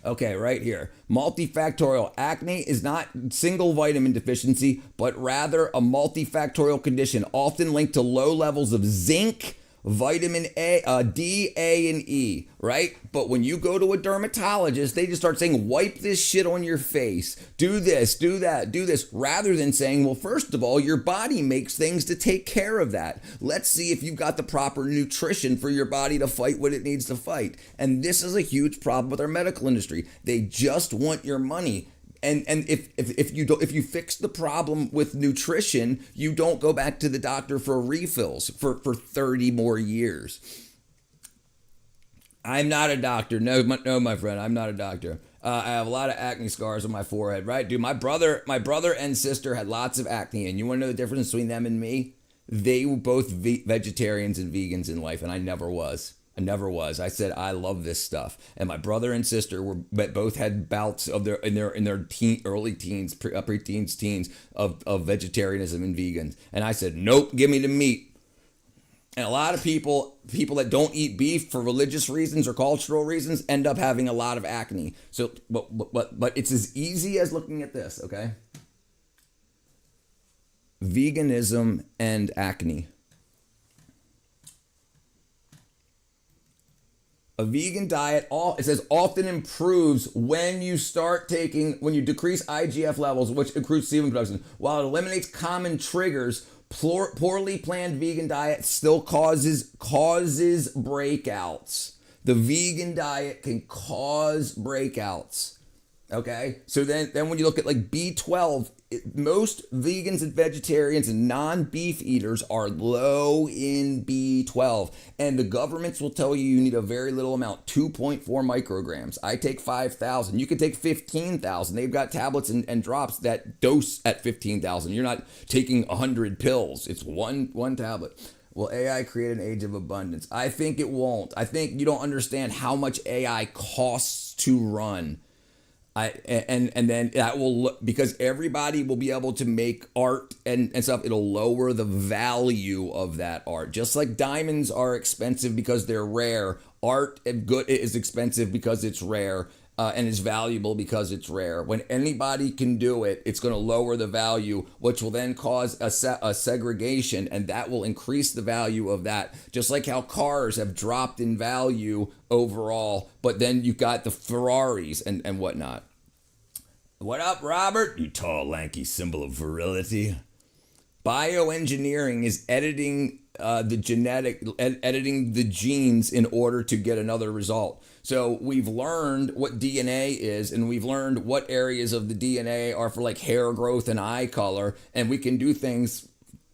Okay, right here. Multifactorial acne is not single vitamin deficiency, but rather a multifactorial condition, often linked to low levels of zinc, vitamin A, D, A, and E, right? But when you go to a dermatologist, they just start saying, wipe this shit on your face, do this, do that, do this, rather than saying, well, first of all, your body makes things to take care of that. Let's see if you've got the proper nutrition for your body to fight what it needs to fight. And this is a huge problem with our medical industry. They just want your money. And if you fix the problem with nutrition, you don't go back to the doctor for refills for 30 more years. I'm not a doctor. No, my friend, I'm not a doctor. I have a lot of acne scars on my forehead, right? Dude, my brother and sister had lots of acne, and you want to know the difference between them and me? They were both vegetarians and vegans in life, and I never was. I said I love this stuff, and my brother and sister both had bouts of their early teens, pre-teens, teens of vegetarianism and vegans, and I said nope, give me the meat. And a lot of people that don't eat beef for religious reasons or cultural reasons end up having a lot of acne. So, but it's as easy as looking at this, okay? Veganism and acne. A vegan diet, it says, often improves when you decrease IGF levels, which improves sebum production. While it eliminates common triggers, poorly planned vegan diet still causes breakouts. The vegan diet can cause breakouts. Okay, so then when you look at like B12, most vegans and vegetarians and non-beef eaters are low in B12, and the governments will tell you need a very little amount, 2.4 micrograms. I take 5,000. You can take 15,000. They've got tablets and drops that dose at 15,000. You're not taking 100 pills. It's one tablet. Will AI create an age of abundance? I think it won't. I think you don't understand how much AI costs to run. And then that will, because everybody will be able to make art and stuff, it'll lower the value of that art. Just like diamonds are expensive because they're rare, art is expensive because it's rare, and is valuable because it's rare. When anybody can do it, it's going to lower the value, which will then cause a segregation, and that will increase the value of that. Just like how cars have dropped in value overall, but then you've got the Ferraris and whatnot. What up, Robert? You tall, lanky symbol of virility. Bioengineering is editing editing the genes in order to get another result. So we've learned what DNA is, and we've learned what areas of the DNA are for like hair growth and eye color, and we can do things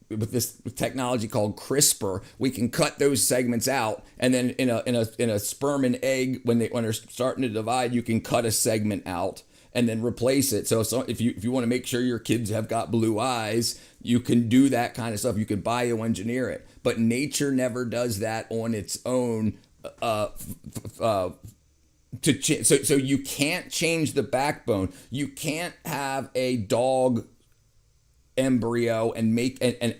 with this technology called CRISPR. We can cut those segments out, and then in a sperm and egg, when they're starting to divide, you can cut a segment out and then replace it. So if you want to make sure your kids have got blue eyes, you can do that kind of stuff. You can bioengineer it, but nature never does that on its own. So you can't change the backbone. You can't have a dog embryo and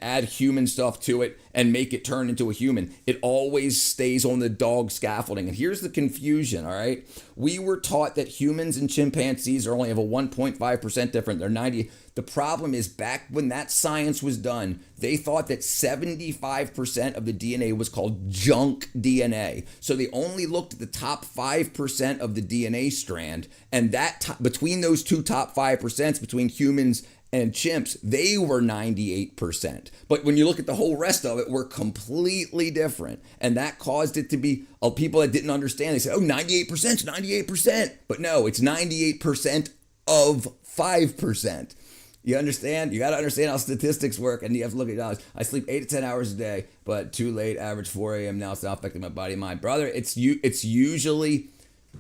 add human stuff to it and make it turn into a human. It always stays on the dog scaffolding. And here's the confusion, all right? We were taught that humans and chimpanzees are only have a 1.5% different. They're 90. The problem is, back when that science was done, they thought that 75% of the DNA was called junk DNA. So they only looked at the top 5% of the DNA strand, and between those two top 5%, between humans and chimps, they were 98%. But when you look at the whole rest of it, we're completely different. And that caused it to be, people that didn't understand, they said, 98% is 98%. But no, it's 98% of 5%. You understand? You got to understand how statistics work, and you have to look at dollars. I sleep 8 to 10 hours a day, but too late, average 4 a.m. now. It's not affecting my body and mind. Brother, it's usually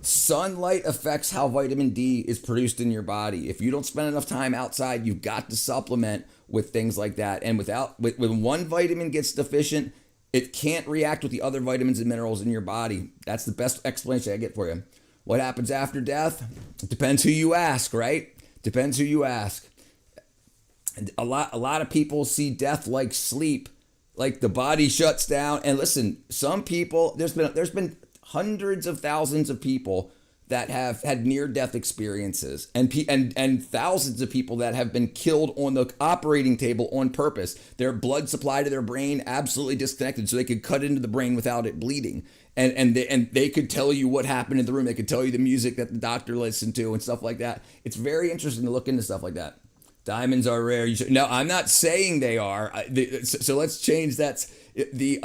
sunlight affects how vitamin D is produced in your body. If you don't spend enough time outside, you've got to supplement with things like that. And when one vitamin gets deficient, it can't react with the other vitamins and minerals in your body. That's the best explanation I get for you. What happens after death? It depends who you ask, right? Depends who you ask. And a lot of people see death like sleep, like the body shuts down. And listen, some people, there's been hundreds of thousands of people that have had near-death experiences, and thousands of people that have been killed on the operating table on purpose. Their blood supply to their brain absolutely disconnected, so they could cut into the brain without it bleeding. And they could tell you what happened in the room. They could tell you the music that the doctor listened to and stuff like that. It's very interesting to look into stuff like that. Diamonds are rare. No, I'm not saying they are. So let's change that. The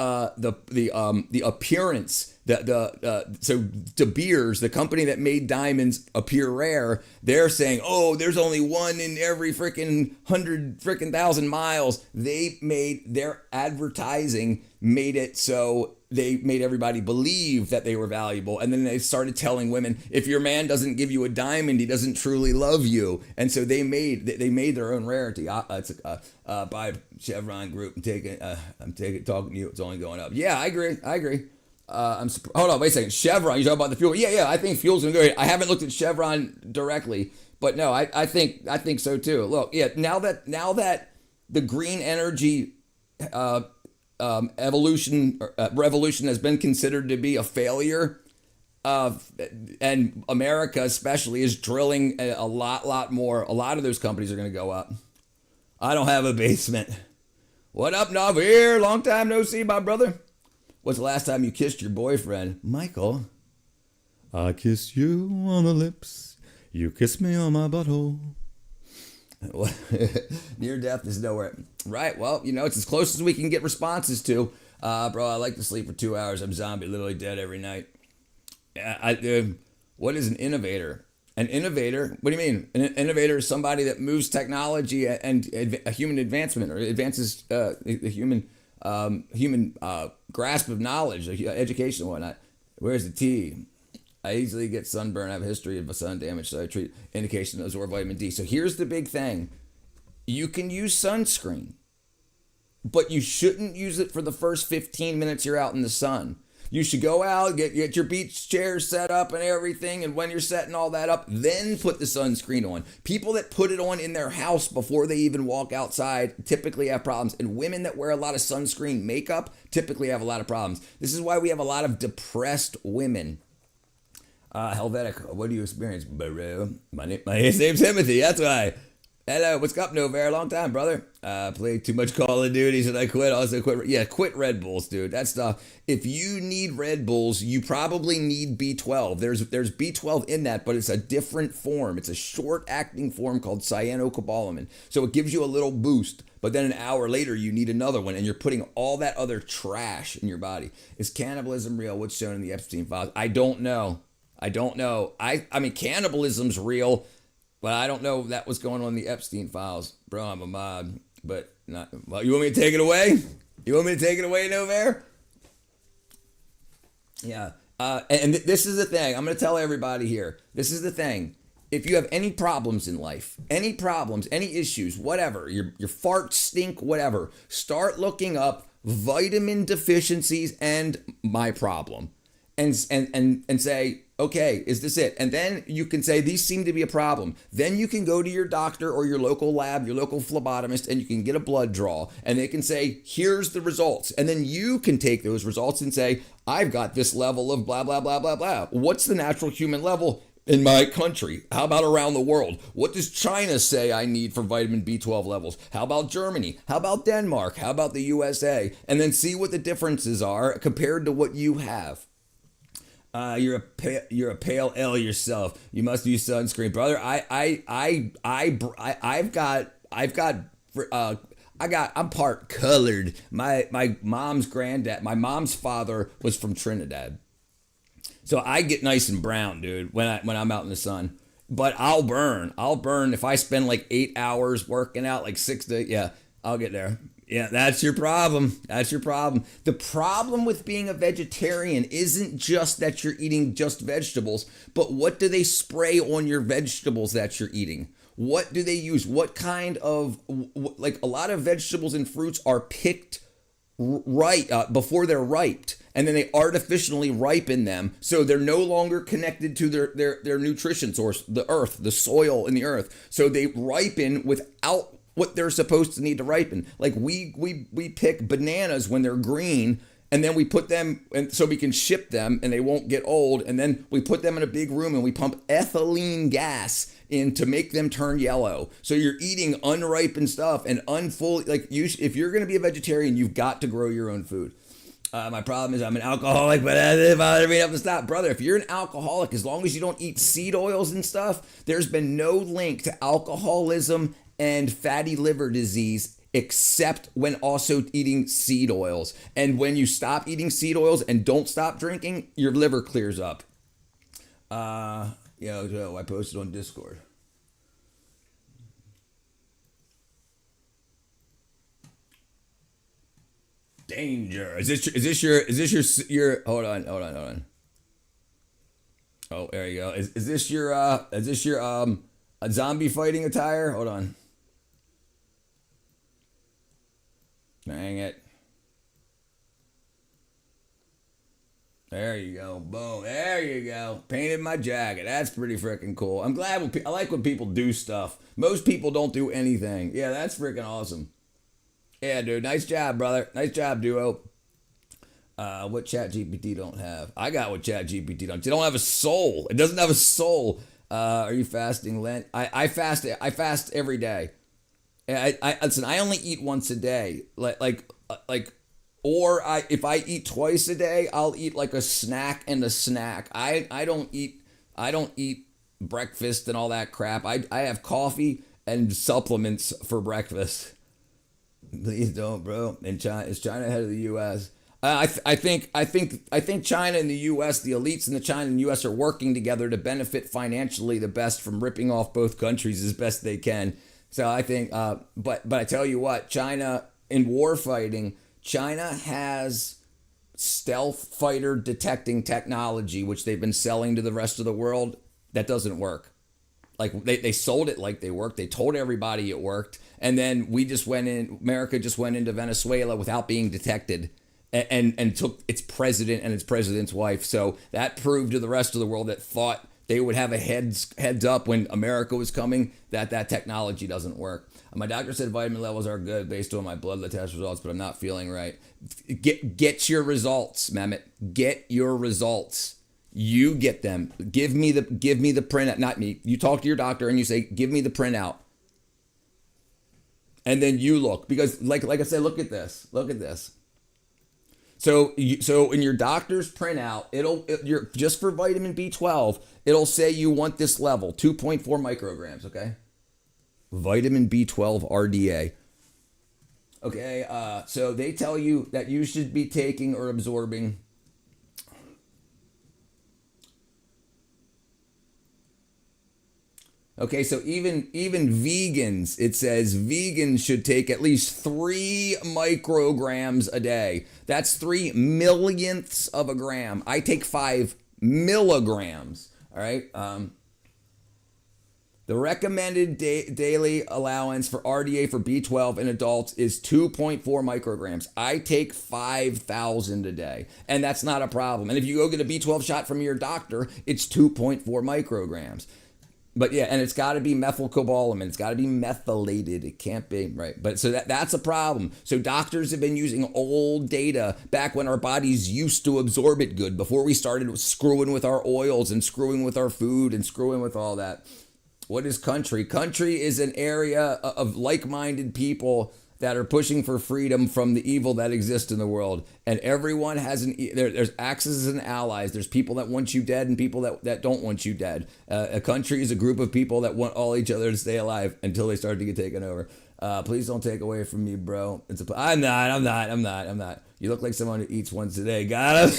appearance. So De Beers, the company that made diamonds appear rare, they're saying, there's only one in every freaking 100,000 miles. Their advertising made it so they made everybody believe that they were valuable. And then they started telling women, if your man doesn't give you a diamond, he doesn't truly love you. And so they made their own rarity. It's by Chevron Group. I'm talking to you. It's only going up. Yeah, I agree. Hold on, wait a second. Chevron, you talking about the fuel? Yeah, I think fuel's gonna go. I haven't looked at Chevron directly, but no, I think so too. Look, yeah, now that the green energy revolution has been considered to be a failure. And America especially is drilling a lot more. A lot of those companies are going to go up. I don't have a basement. What up, Navir? Long time no see, my brother. What's the last time you kissed your boyfriend? Michael. I kissed you on the lips. You kissed me on my butthole. Near death is nowhere. Right, well, it's as close as we can get responses to. Bro, I like to sleep for 2 hours. I'm zombie, literally dead every night. What is an innovator? An innovator? What do you mean? An innovator is somebody that moves technology and a human advancement or advances the human grasp of knowledge, education and whatnot. Where's the T? I easily get sunburn. I have a history of sun damage, so I treat indication of absorb vitamin D. So here's the big thing. You can use sunscreen, but you shouldn't use it for the first 15 minutes you're out in the sun. You should go out, get your beach chairs set up and everything, and when you're setting all that up, then put the sunscreen on. People that put it on in their house before they even walk outside typically have problems, and women that wear a lot of sunscreen makeup typically have a lot of problems. This is why we have a lot of depressed women. Helvetic, what do you experience, bro? My name's Timothy, that's why. Hello, what's up, Novair? Long time, brother. Played too much Call of Duty, so I quit. Also quit. Yeah, quit Red Bulls, dude. That stuff. If you need Red Bulls, you probably need B12. There's B12 in that, but it's a different form. It's a short-acting form called cyanocobalamin. So it gives you a little boost, but then an hour later, you need another one, and you're putting all that other trash in your body. Is cannibalism real? What's shown in the Epstein files? I don't know. I mean, cannibalism's real. But I don't know that was going on in the Epstein files. Bro, I'm a mod. But not. Well, you want me to take it away? You want me to take it away, Novair? Yeah. And this is the thing. I'm going to tell everybody here. This is the thing. If you have any problems in life, any problems, any issues, whatever, your farts stink, whatever, start looking up vitamin deficiencies and my problem. And say, okay, is this it? And then you can say, these seem to be a problem. Then you can go to your doctor or your local lab, your local phlebotomist, and you can get a blood draw. And they can say, here's the results. And then you can take those results and say, I've got this level of blah, blah, blah, blah, blah. What's the natural human level in my country? How about around the world? What does China say I need for vitamin B12 levels? How about Germany? How about Denmark? How about the USA? And then see what the differences are compared to what you have. You're a pale L yourself. You must use sunscreen, brother. I'm part colored. My mom's father was from Trinidad, so I get nice and brown, dude. When I'm out in the sun, but I'll burn if I spend like 8 hours working out, like 6 to yeah. I'll get there. Yeah, that's your problem. That's your problem. The problem with being a vegetarian isn't just that you're eating just vegetables, but what do they spray on your vegetables that you're eating? What do they use? What kind of, like a lot of vegetables and fruits are picked right before they're ripe, and then they artificially ripen them, so they're no longer connected to their nutrition source, the earth, the soil in the earth. So they ripen without what they're supposed to need to ripen. Like we pick bananas when they're green, and then we put them, and so we can ship them and they won't get old. And then we put them in a big room and we pump ethylene gas in to make them turn yellow. So you're eating unripened stuff and if you're going to be a vegetarian, you've got to grow your own food. My problem is I'm an alcoholic, but I have to stop. Brother, if you're an alcoholic, as long as you don't eat seed oils and stuff, there's been no link to alcoholism and fatty liver disease except when also eating seed oils. And when you stop eating seed oils and don't stop drinking, your liver clears up. Joe, I posted on Discord. Danger. Is this your hold on. Oh, there you go. Is this your a zombie fighting attire? Hold on. Dang it. There you go. Boom. There you go. Painted my jacket. That's pretty freaking cool. I'm glad. I like when people do stuff. Most people don't do anything. Yeah, that's freaking awesome. Yeah, dude. Nice job, brother. Nice job, duo. What Chat GPT don't have? I got what Chat GPT don't. It don't have a soul. It doesn't have a soul. Are you fasting Lent? I fast. I fast every day. I listen. I only eat once a day. Or if I eat twice a day, I'll eat like a snack and a snack. I don't eat breakfast and all that crap. I have coffee and supplements for breakfast. Please don't, bro. And China is China ahead of the U.S. I think China and the U.S. the elites in the China and U.S. are working together to benefit financially the best from ripping off both countries as best they can. So I think, but I tell you what, China in war fighting, China has stealth fighter detecting technology, which they've been selling to the rest of the world. That doesn't work. Like they sold it like they worked. They told everybody it worked. And then America just went into Venezuela without being detected and took its president and its president's wife. So that proved to the rest of the world that thought they would have a heads up when America was coming that technology doesn't work. My doctor said vitamin levels are good based on my blood test results, but I'm not feeling right. Get your results, Mehmet. Get your results. You get them. Give me the printout, not me. You talk to your doctor and you say, "Give me the printout." And then you look, because like I said, look at this. Look at this. So in your doctor's printout, you're just for vitamin B12, it'll say you want this level, 2.4 micrograms, okay? Vitamin B12 RDA. Okay, so they tell you that you should be taking or absorbing. Okay, so even vegans, it says vegans should take at least 3 micrograms a day. That's 3 millionths of a gram. I take 5 milligrams. All right. The recommended daily allowance for RDA for B12 in adults is 2.4 micrograms. I take 5,000 a day, and that's not a problem. And if you go get a B12 shot from your doctor, it's 2.4 micrograms. But yeah, and it's got to be methylcobalamin. It's got to be methylated. It can't be, right? But so that's a problem. So doctors have been using old data back when our bodies used to absorb it good, before we started screwing with our oils and screwing with our food and screwing with all that. What is country? Country is an area of like-minded people that are pushing for freedom from the evil that exists in the world. And everyone has there's axes and allies. There's people that want you dead and people that don't want you dead. A country is a group of people that want all each other to stay alive until they start to get taken over. Please don't take away from me, bro. I'm not. You look like someone who eats once a day. Got him?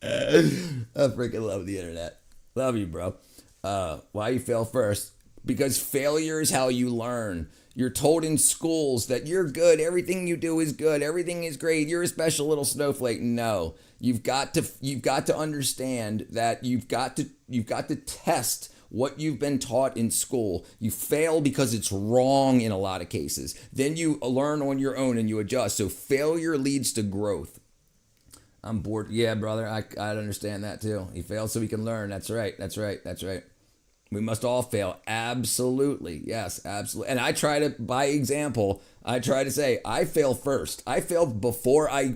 I freaking love the internet. Love you, bro. Why you fail first? Because failure is how you learn. You're told in schools that you're good, everything you do is good, everything is great, you're a special little snowflake. No, you've got to understand that you've got to test what you've been taught in school. You fail because it's wrong in a lot of cases. Then you learn on your own and you adjust. So failure leads to growth. I'm bored. Yeah, brother, I understand that too. He failed so he can learn. That's right. We must all fail. Absolutely. Yes, absolutely. And I try to, by example, I try to say, I fail first. I fail before I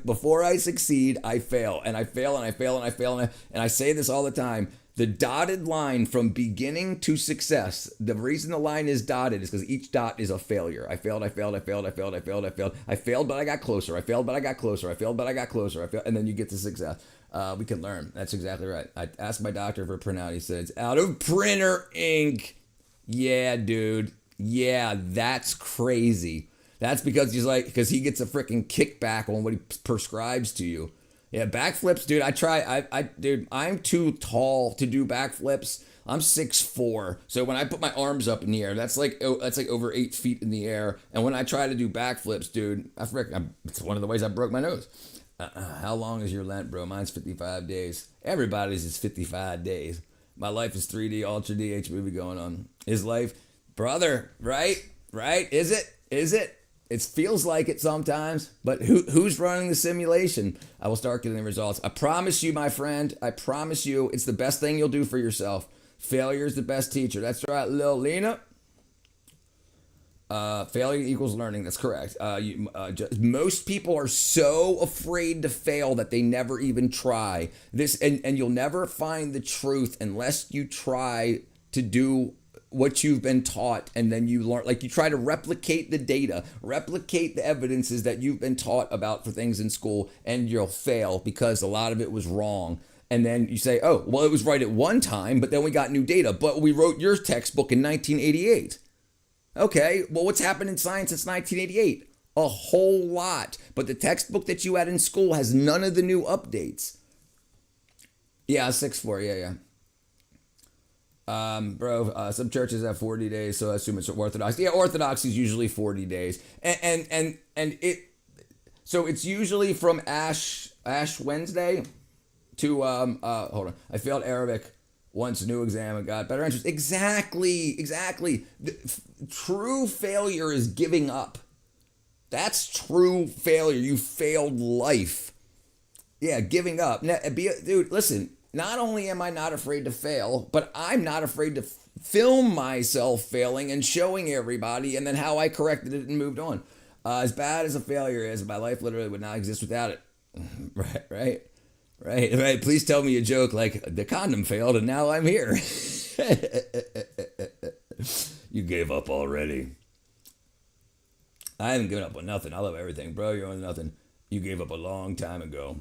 succeed. I fail. And I fail and I fail and I fail. And I say this all the time. The dotted line from beginning to success, the reason the line is dotted is because each dot is a failure. I failed, but I got closer. I failed, but I got closer. I failed, but I got closer. And then you get to success. We can learn. That's exactly right. I asked my doctor for a printout. He said, it's out of printer ink. Yeah, dude. Yeah, that's crazy. That's because he gets a freaking kickback on what he prescribes to you. Yeah, backflips, dude. Dude, I'm too tall to do backflips. I'm 6'4", so when I put my arms up in the air, that's like over 8 feet in the air. And when I try to do backflips, dude, it's one of the ways I broke my nose. How long is your Lent, bro? Mine's 55 days. Everybody's is 55 days. My life is 3D Ultra DH movie going on. His life, brother, right? Is it? It feels like it sometimes, but who's running the simulation? I will start getting the results. I promise you, my friend. I promise you, it's the best thing you'll do for yourself. Failure is the best teacher. That's right, Lil Lena. Failure equals learning. That's correct. Most people are so afraid to fail that they never even try this, and you'll never find the truth unless you try to do what you've been taught, and then you learn. Like you try to replicate the data, replicate the evidences that you've been taught about for things in school, and you'll fail because a lot of it was wrong. And then you say, "Oh, well, it was right at one time, but then we got new data." But we wrote your textbook in 1988. Okay, well, what's happened in science since 1988? A whole lot. But the textbook that you had in school has none of the new updates. Yeah, 6'4", yeah. Some churches have 40 days, so I assume it's Orthodox. Yeah, Orthodox is usually 40 days. And it, so it's usually from Ash Wednesday to, hold on, I failed Arabic once, new exam, and got better answers. Exactly. True failure is giving up. That's true failure. You failed life. Yeah, giving up. Dude, listen, not only am I not afraid to fail, but I'm not afraid to film myself failing and showing everybody and then how I corrected it and moved on. As bad as a failure is, my life literally would not exist without it. Right. Please tell me a joke like the condom failed and now I'm here. You gave up already. I haven't given up on nothing. I love everything, bro. You're on nothing. You gave up a long time ago.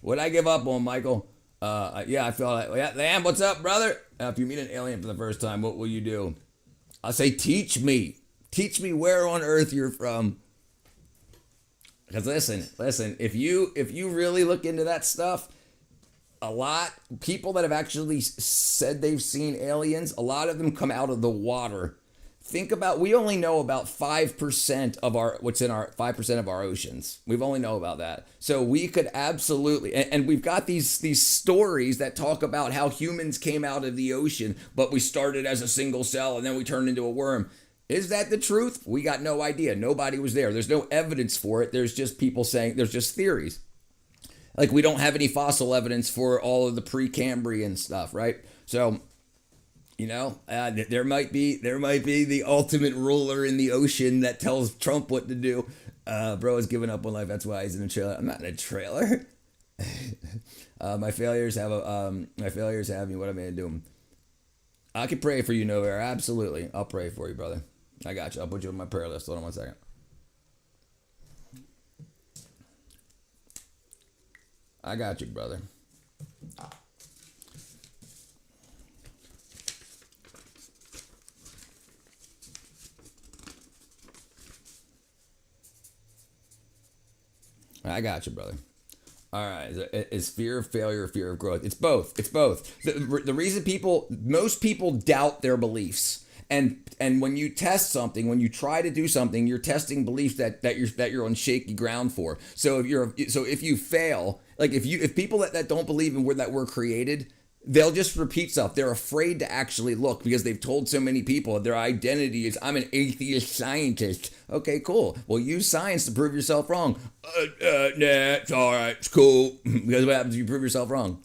What'd I give up on, Michael? I feel like, Lamb, what's up, brother? If you meet an alien for the first time, what will you do? I'll say, teach me. Teach me where on earth you're from. Because listen, if you really look into that stuff, people that have actually said they've seen aliens, a lot of them come out of the water. We only know about 5% of what's in our 5% of our oceans. We've only know about that. So we could absolutely, and we've got these stories that talk about how humans came out of the ocean, but we started as a single cell and then we turned into a worm. Is that the truth? We got no idea. Nobody was there. There's no evidence for it. There's just people saying, there's just theories. Like we don't have any fossil evidence for all of the Precambrian stuff, right? So, there might be the ultimate ruler in the ocean that tells Trump what to do. Bro is giving up on life. That's why he's in a trailer. I'm not in a trailer. My failures have me. What am I doing? I can pray for you, Novair. Absolutely. I'll pray for you, brother. I got you. I'll put you on my prayer list. Hold on one second. I got you, brother. I got you, brother. All right. Is fear of failure or fear of growth? It's both. The reason most people doubt their beliefs. And when you test something, when you try to do something, you're testing beliefs that you're on shaky ground for. So if you fail, like if people that don't believe in that we're created, they'll just repeat stuff. They're afraid to actually look because they've told so many people their identity is, I'm an atheist scientist. Okay, cool. Well, use science to prove yourself wrong. Nah, it's all right. It's cool. Because what happens if you prove yourself wrong?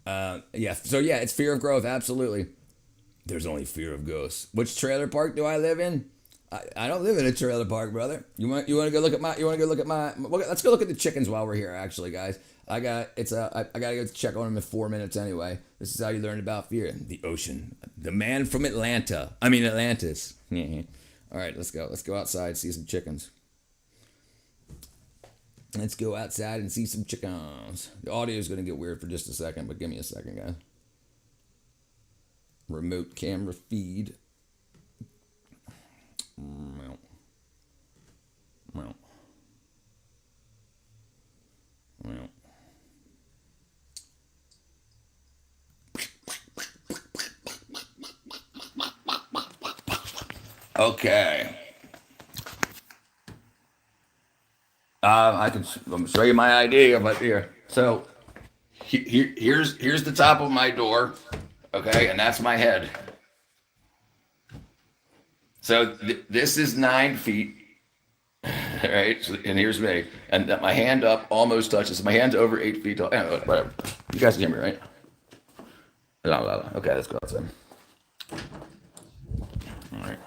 It's fear of growth. Absolutely. There's only fear of ghosts. Which trailer park do I live in? I don't live in a trailer park, brother. You want to go look at my? Let's go look at the chickens while we're here, actually, guys. I gotta go check on them in 4 minutes anyway. This is how you learn about fear. The ocean. The man from Atlantis. All right, let's go. Let's go outside, see some chickens. Let's go outside and see some chickens. The audio is gonna get weird for just a second, but give me a second, guys. Remote camera feed. Okay. I can show you my ID, but here. So here's the top of my door. Okay, and that's my head. So this is 9 feet, right? So, and here's me, and my hand up almost touches. My hand's over 8 feet tall. Anyway, whatever. You guys can hear me, right? Okay, let's go outside. All right.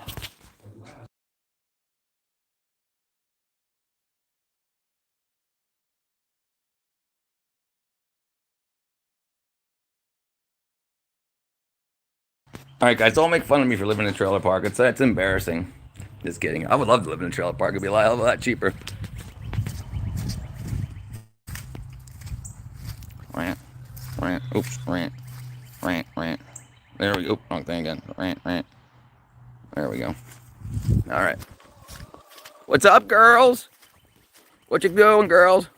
All right, guys, don't make fun of me for living in a trailer park. It's embarrassing. Just kidding. I would love to live in a trailer park. It'd be a lot cheaper. Rant, rant, oops, rant, rant, rant. There we go. Wrong thing again. Rant, rant. There we go. All right. What's up, girls? What you doing, girls?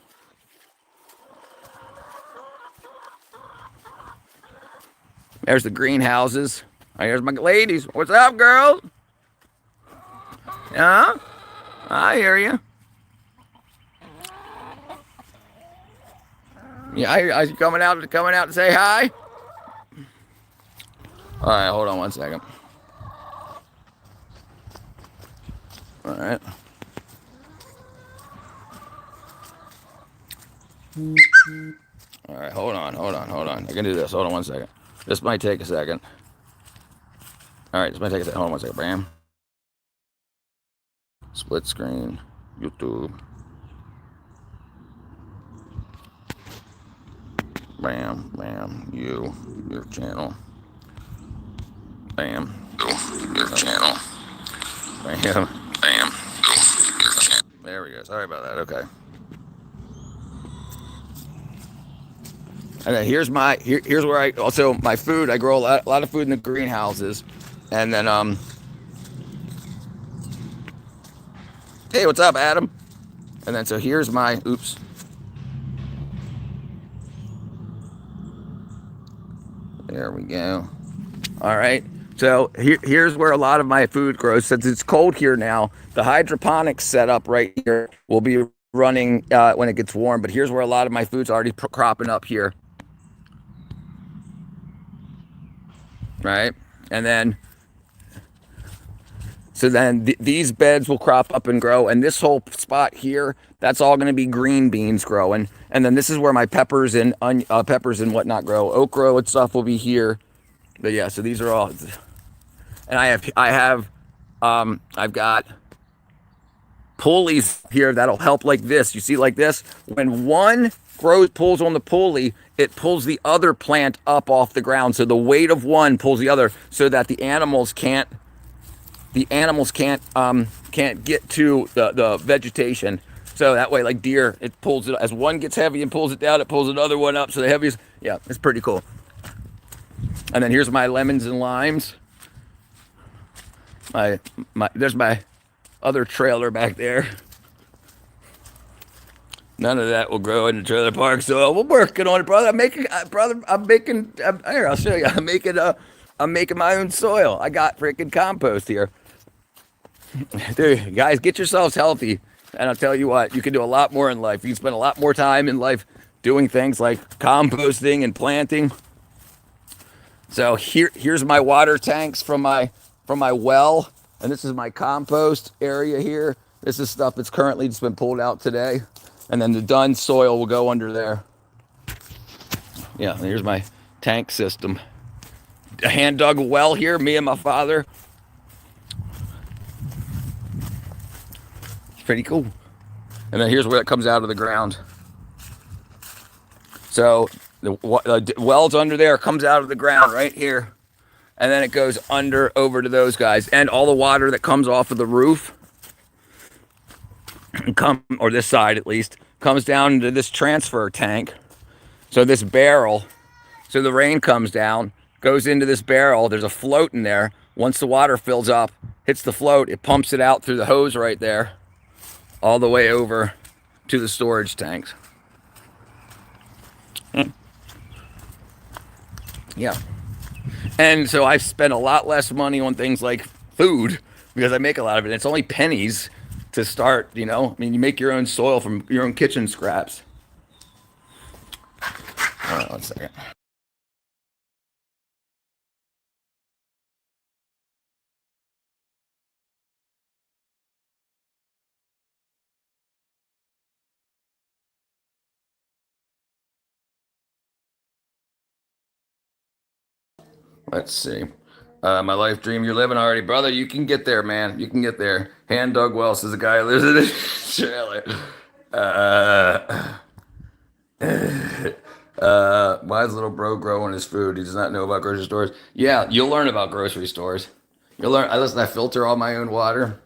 There's the greenhouses. Here's my ladies. What's up, girls? Yeah, I hear you. Yeah, I you coming out to say hi. All right, hold on one second. All right. All right, hold on. I can do this. Hold on one second. This might take a second. All right, this might take a second. Hold on one second. Bam. Split screen. YouTube. Bam, bam. Your channel. Bam. Your channel. Bam. Bam. There we go. Sorry about that. Okay. Okay, here's where I also my food. I grow a lot of food in the greenhouses, and then hey, what's up, Adam? And then so here's my oops. There we go. All right. So here's where a lot of my food grows. Since it's cold here now, the hydroponics setup right here will be running when it gets warm. But here's where a lot of my food's already cropping up here. Right, and then so then these beds will crop up and grow, and this whole spot here, that's all going to be green beans growing, and then this is where my peppers and peppers and whatnot grow. Okra and stuff will be here, but yeah, so these are all, and I've got pulleys here that'll help like this. You see, like this, when one pulls on the pulley, it pulls the other plant up off the ground. So the weight of one pulls the other, so that the animals can't get to the vegetation. So that way, like deer, it pulls it as one gets heavy and pulls it down, it pulls another one up. So the heaviest, yeah, it's pretty cool. And then here's my lemons and limes. There's my other trailer back there. None of that will grow in the trailer park, so we're working on it, brother. Here, I'll show you. I'm making my own soil. I got freaking compost here. Dude, guys, get yourselves healthy. And I'll tell you what, you can do a lot more in life. You can spend a lot more time in life doing things like composting and planting. So here's my water tanks from my well, and this is my compost area here. This is stuff that's currently just been pulled out today. And then the done soil will go under there. Yeah, here's my tank system. A hand dug well here, me and my father. It's pretty cool. And then here's where it comes out of the ground. So the well's under there, comes out of the ground right here. And then it goes over to those guys. And all the water that comes off of the roof, or this side at least, comes down into this transfer tank. So this barrel, so the rain comes down, goes into this barrel. There's a float in there. Once the water fills up, hits the float, it pumps it out through the hose right there, all the way over to the storage tanks. Yeah. And so I've spent a lot less money on things like food because I make a lot of it. It's only pennies to start, you know. I mean, you make your own soil from your own kitchen scraps. Hold on one second. Let's see. My life dream you're living already, brother. You can get there, man. You can get there. Hand dug Wells is a guy who lives in a trailer. Why is little bro growing his food? He does not know about grocery stores. Yeah, you'll learn about grocery stores. You'll learn. I listen. I filter all my own water.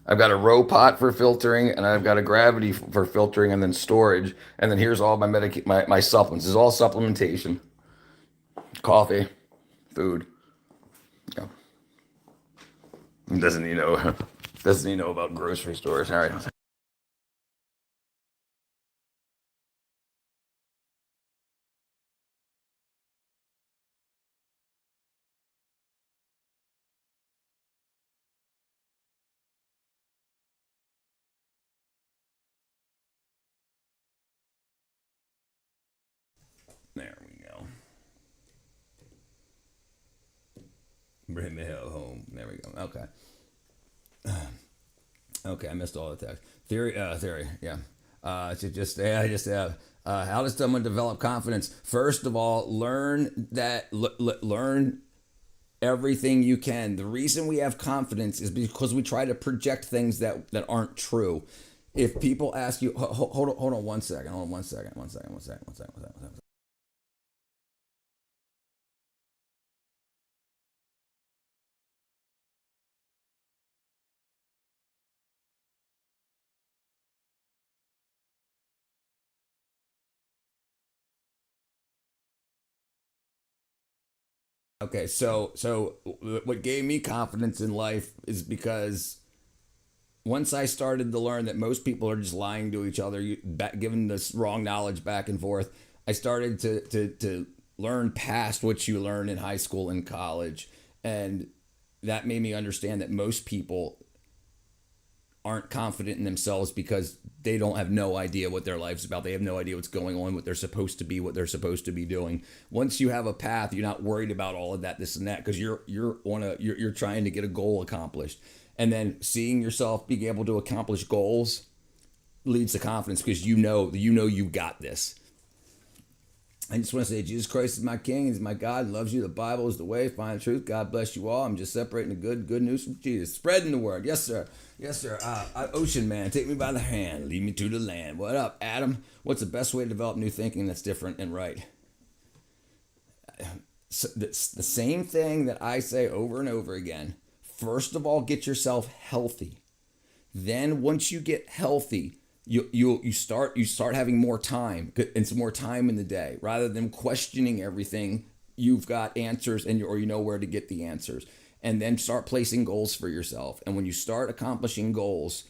I've got a row pot for filtering, and I've got a gravity for filtering, and then storage. And then here's all my supplements. This is all supplementation. Coffee, food. Yeah. Doesn't he know? Doesn't he know about grocery stores? All right. There we go. Bring the hell home. There we go. Okay. Okay, I missed all the text. Theory, yeah. How does someone develop confidence? First of all, learn everything you can. The reason we have confidence is because we try to project things that aren't true. If people ask you, hold on 1 second, hold on 1 second, 1 second, 1 second, 1 second, 1 second. Okay, so what gave me confidence in life is because once I started to learn that most people are just lying to each other, giving this wrong knowledge back and forth, I started to learn past what you learn in high school and college, and that made me understand that most people aren't confident in themselves because they don't have no idea what their life's about. They have no idea what's going on, what they're supposed to be, what they're supposed to be doing. Once you have a path, you're not worried about all of that, this and that, because you're trying to get a goal accomplished. And then seeing yourself being able to accomplish goals leads to confidence because you got this. I just want to say, Jesus Christ is my King, He's my God, loves you. The Bible is the way, find the truth. God bless you all. I'm just separating the good news from Jesus, spreading the word. Yes, sir. Yes, sir. Ocean man, take me by the hand, lead me to the land. What up, Adam? What's the best way to develop new thinking that's different and right? So it's the same thing that I say over and over again. First of all, get yourself healthy. Then once you get healthy, you start having more time and some more time in the day rather than questioning everything. You've got answers or you know where to get the answers, and then start placing goals for yourself. And when you start accomplishing goals,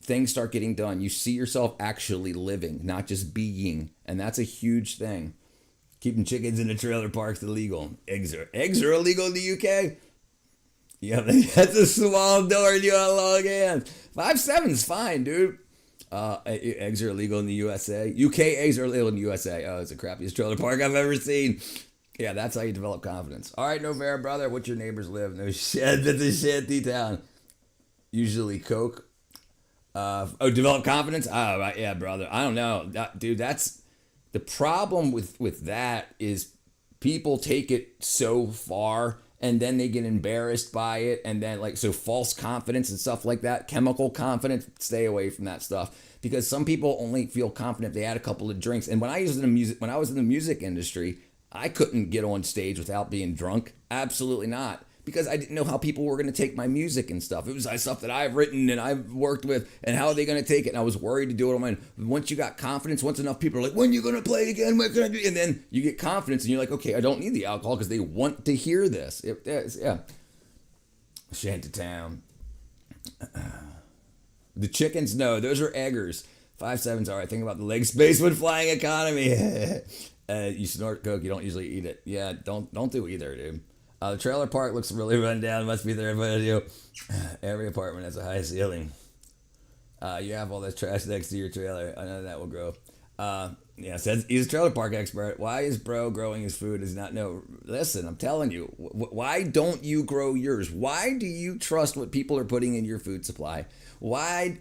things start getting done. You see yourself actually living, not just being, and that's a huge thing. Keeping chickens in the trailer parks illegal. Eggs are illegal in the UK. Yeah, that's a small door you unlock in. 5'7's fine, dude. Eggs are illegal in the USA. UK eggs are illegal in the USA. Oh, it's the crappiest trailer park I've ever seen. Yeah, that's how you develop confidence. All right, Novera, brother, what's your neighbors live? No shit, that's a shanty town. Usually Coke. Develop confidence? Oh, right, yeah, brother. I don't know. Dude, that's the problem with that is people take it so far and then they get embarrassed by it, and then so false confidence and stuff like that, chemical confidence. Stay away from that stuff because some people only feel confident if they had a couple of drinks. And when I was in the music industry, I couldn't get on stage without being drunk. Absolutely not. Because I didn't know how people were going to take my music and stuff. It was stuff that I've written and I've worked with, and how are they going to take it? And I was worried to do it on my own. Once you got confidence, once enough people are like, when are you going to play again? What can I do? And then you get confidence and you're like, okay, I don't need the alcohol because they want to hear this. Yeah. Shantytown. The chickens, no, those are eggers. 5'7's all right. Think about the leg space when flying economy. You snort coke, you don't usually eat it. Yeah, don't do either, dude. The trailer park looks really run down. Must be there for you. Every apartment has a high ceiling. You have all this trash next to your trailer. I know that will grow. Yeah, says he's a trailer park expert. Why is bro growing his food? Does not know. Listen, I'm telling you. Why don't you grow yours? Why do you trust what people are putting in your food supply? Why?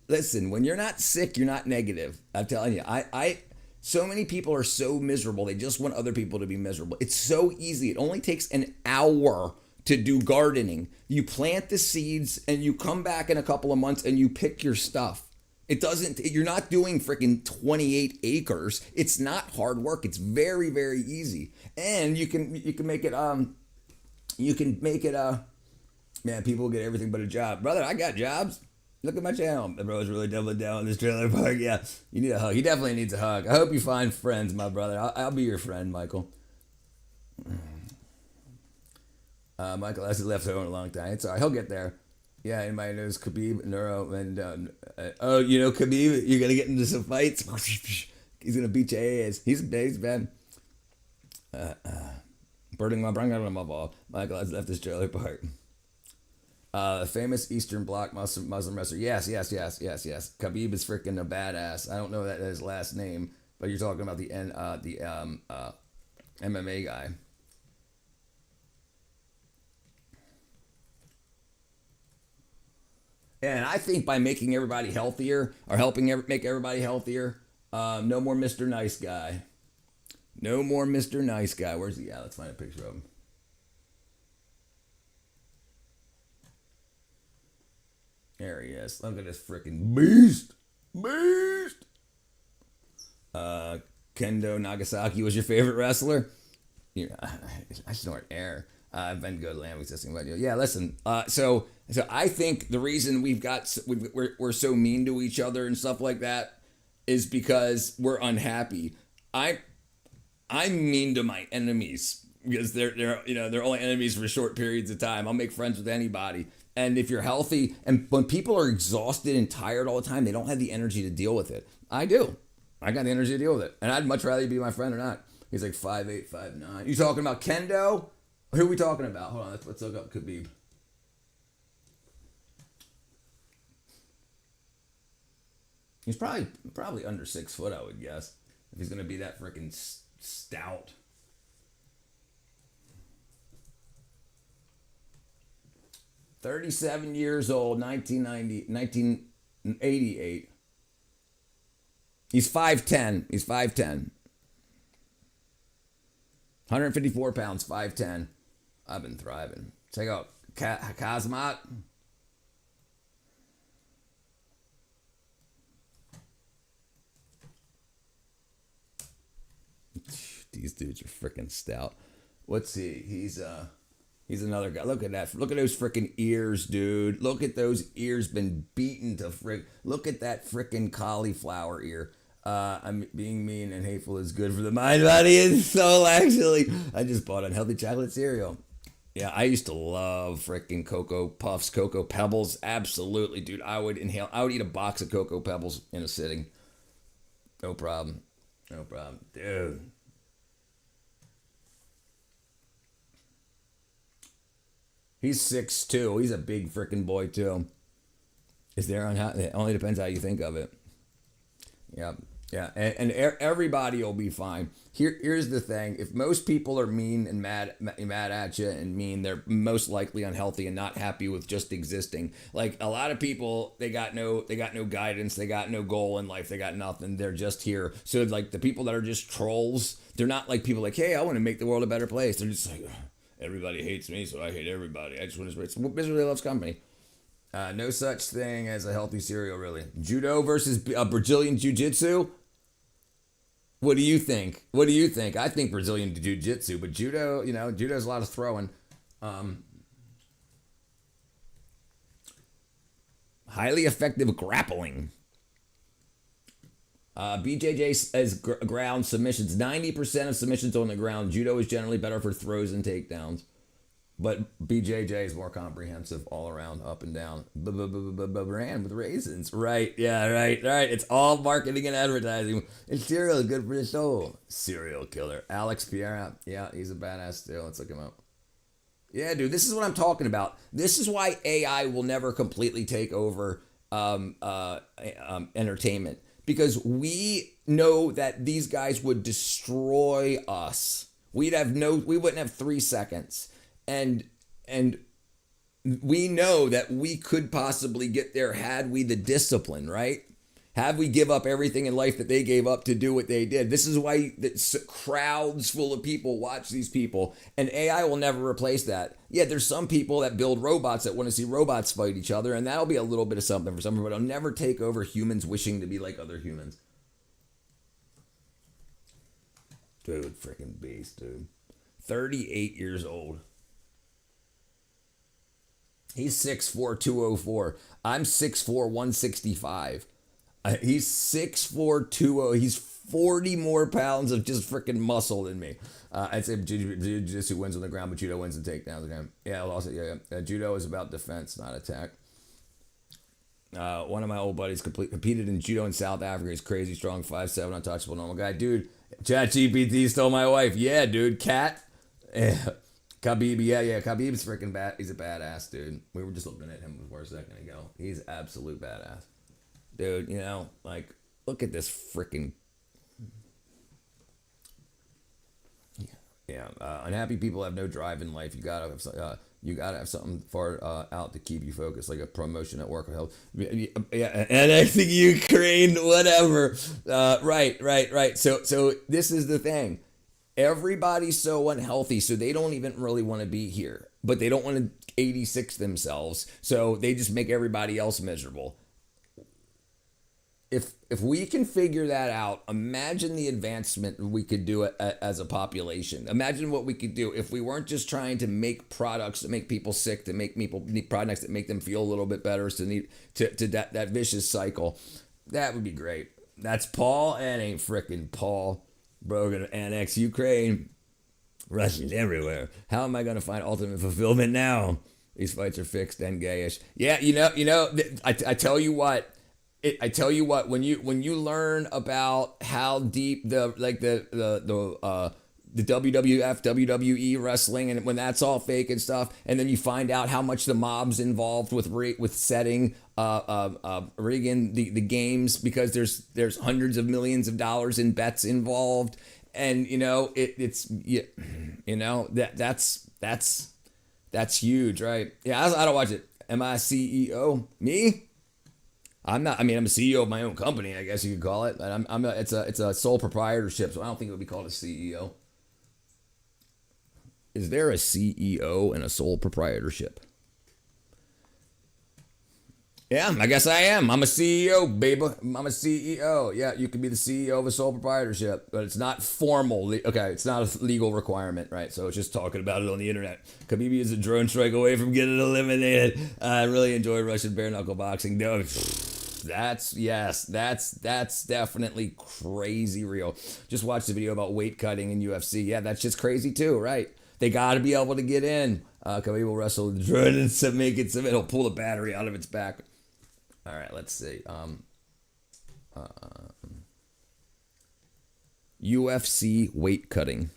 Listen, when you're not sick, you're not negative. I'm telling you. So many people are so miserable. They just want other people to be miserable. It's so easy. It only takes an hour to do gardening. You plant the seeds and you come back in a couple of months and you pick your stuff. It doesn't. You're not doing freaking 28 acres. It's not hard work. It's very very easy, and you can make it you can make it man. People get everything but a job, brother. I got jobs. Look at my channel. The bro's really doubling down on this trailer park. Yeah, you need a hug. He definitely needs a hug. I hope you find friends, my brother. I'll be your friend, Michael. Michael hasn't left home in a long time. It's all right. He'll get there. Yeah, anybody knows Khabib, Neuro, and oh, you know Khabib. You're gonna get into some fights. He's gonna beat your ass. He's bad. Birding my brain out of my ball. Michael has left his trailer park. Famous Eastern Bloc Muslim wrestler. Yes. Khabib is freaking a badass. I don't know that his last name, but you're talking about the MMA guy. And I think by making everybody healthier or helping make everybody healthier, no more Mr. Nice Guy. No more Mr. Nice Guy. Where's he at? Let's find a picture of him. There he is. Look at this freaking beast. Beast. Kendo Nagasaki was your favorite wrestler? Yeah, I snort air. I've been good lamb existing about you. Yeah, listen. So I think the reason we're so mean to each other and stuff like that is because we're unhappy. I'm mean to my enemies because they're only enemies for short periods of time. I'll make friends with anybody. And if you're healthy, and when people are exhausted and tired all the time, they don't have the energy to deal with it. I do. I got the energy to deal with it, and I'd much rather you be my friend or not. He's like 5'8", 5'9". You talking about Kendo? Who are we talking about? Hold on, let's look up Khabib. He's probably under 6 foot, I would guess, if he's gonna be that freaking stout. $37 years old, 1988. He's 5'10". He's 5'10". 154 pounds, 5'10". I've been thriving. Check out Kazmat. These dudes are freaking stout. Let's see. He's another guy. Look at that. Look at those freaking ears, dude. Look at those ears been beaten to frick. Look at that freaking cauliflower ear. I'm being mean and hateful is good for the mind, body, and soul. Actually, I just bought unhealthy chocolate cereal. Yeah, I used to love freaking Cocoa Puffs, Cocoa Pebbles. Absolutely, dude. I would eat a box of Cocoa Pebbles in a sitting. No problem. No problem, dude. He's 6'2". He's a big freaking boy too. Is there on how? It only depends how you think of it. Yeah. Yeah, and everybody will be fine. Here's the thing: if most people are mean and mad at you and mean, they're most likely unhealthy and not happy with just existing. Like a lot of people, they got no guidance, they got no goal in life, they got nothing. They're just here. So like the people that are just trolls, they're not like people like, hey, I want to make the world a better place. They're just like, everybody hates me, so I hate everybody. I just want to. It's misery loves company. No such thing as a healthy cereal, really. Judo versus Brazilian Jiu-Jitsu? What do you think? What do you think? I think Brazilian Jiu-Jitsu, but judo, judo's a lot of throwing. Highly effective grappling. BJJ is ground submissions. 90% of submissions on the ground. Judo is generally better for throws and takedowns. But BJJ is more comprehensive all around, up and down. Brand with raisins. Right, yeah, right. It's all marketing and advertising. And cereal is good for the soul. Serial killer. Alex Pereira. Yeah, he's a badass too. Let's look him up. Yeah, dude, this is what I'm talking about. This is why AI will never completely take over entertainment. Because we know that these guys would destroy us. We wouldn't have 3 seconds. And we know that we could possibly get there had we the discipline, right? Have we give up everything in life that they gave up to do what they did? This is why crowds full of people watch these people, and AI will never replace that. Yeah, there's some people that build robots that want to see robots fight each other, and that'll be a little bit of something for some people, but it'll never take over humans wishing to be like other humans. Dude, freaking beast, dude. 38 years old. He's 6'4", 204. I'm 6'4", 165. He's 6'4", 200. He's 40 more pounds of just freaking muscle than me. I'd say jiu-jitsu wins on the ground, but judo wins the takedowns. Okay. Yeah, also, yeah. Judo is about defense, not attack. One of my old buddies competed in judo in South Africa. He's crazy strong, 5'7", untouchable, normal guy. Dude, ChatGPT stole my wife. Yeah, dude. Cat. Yeah. Khabib, yeah. Khabib's freaking bad. He's a badass, dude. We were just looking at him before a second ago. He's absolute badass. Dude, you know, like, look at this freaking... Yeah, unhappy people have no drive in life. You gotta have something far out to keep you focused, like a promotion at work or health. Yeah, and I think Ukraine, whatever. Right. So this is the thing. Everybody's so unhealthy, so they don't even really want to be here, but they don't want to 86 themselves, so they just make everybody else miserable. If we can figure that out, imagine the advancement we could do as a population. Imagine what we could do if we weren't just trying to make products that make people sick, to make people need products that make them feel a little bit better, to that vicious cycle. That would be great. That's Paul, and ain't frickin' Paul. Bro, gonna annex Ukraine. Russians everywhere. How am I gonna find ultimate fulfillment now? These fights are fixed and gayish. Yeah, you know. I tell you what. When you learn about how deep the WWF, WWE wrestling, and when that's all fake and stuff, and then you find out how much the mob's involved with setting rigging the games, because there's hundreds of millions of dollars in bets involved, and that's huge, right? Yeah, I don't watch it. Am I a CEO? Me? I'm not. I mean, I'm a CEO of my own company, I guess you could call it. It's a sole proprietorship, so I don't think it would be called a CEO. Is there a CEO and a sole proprietorship? Yeah, I guess I am. I'm a CEO, baby. I'm a CEO. Yeah, you can be the CEO of a sole proprietorship, but it's not formal. Okay, it's not a legal requirement, right? So it's just talking about it on the internet. Khabib is a drone strike away from getting eliminated. I really enjoy Russian bare knuckle boxing. No, that's definitely crazy real. Just watched the video about weight cutting in UFC. Yeah, that's just crazy too, right? They got to be able to get in. Khabib will wrestle the drone and make it submit. He'll pull the battery out of its back. All right, let's see. UFC weight cutting.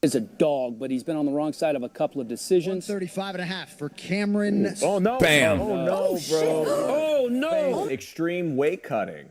Is a dog, but he's been on the wrong side of a couple of decisions. 135.5 for Cameron. Oh no! Bam! Oh no, bro! Oh no! Extreme weight cutting.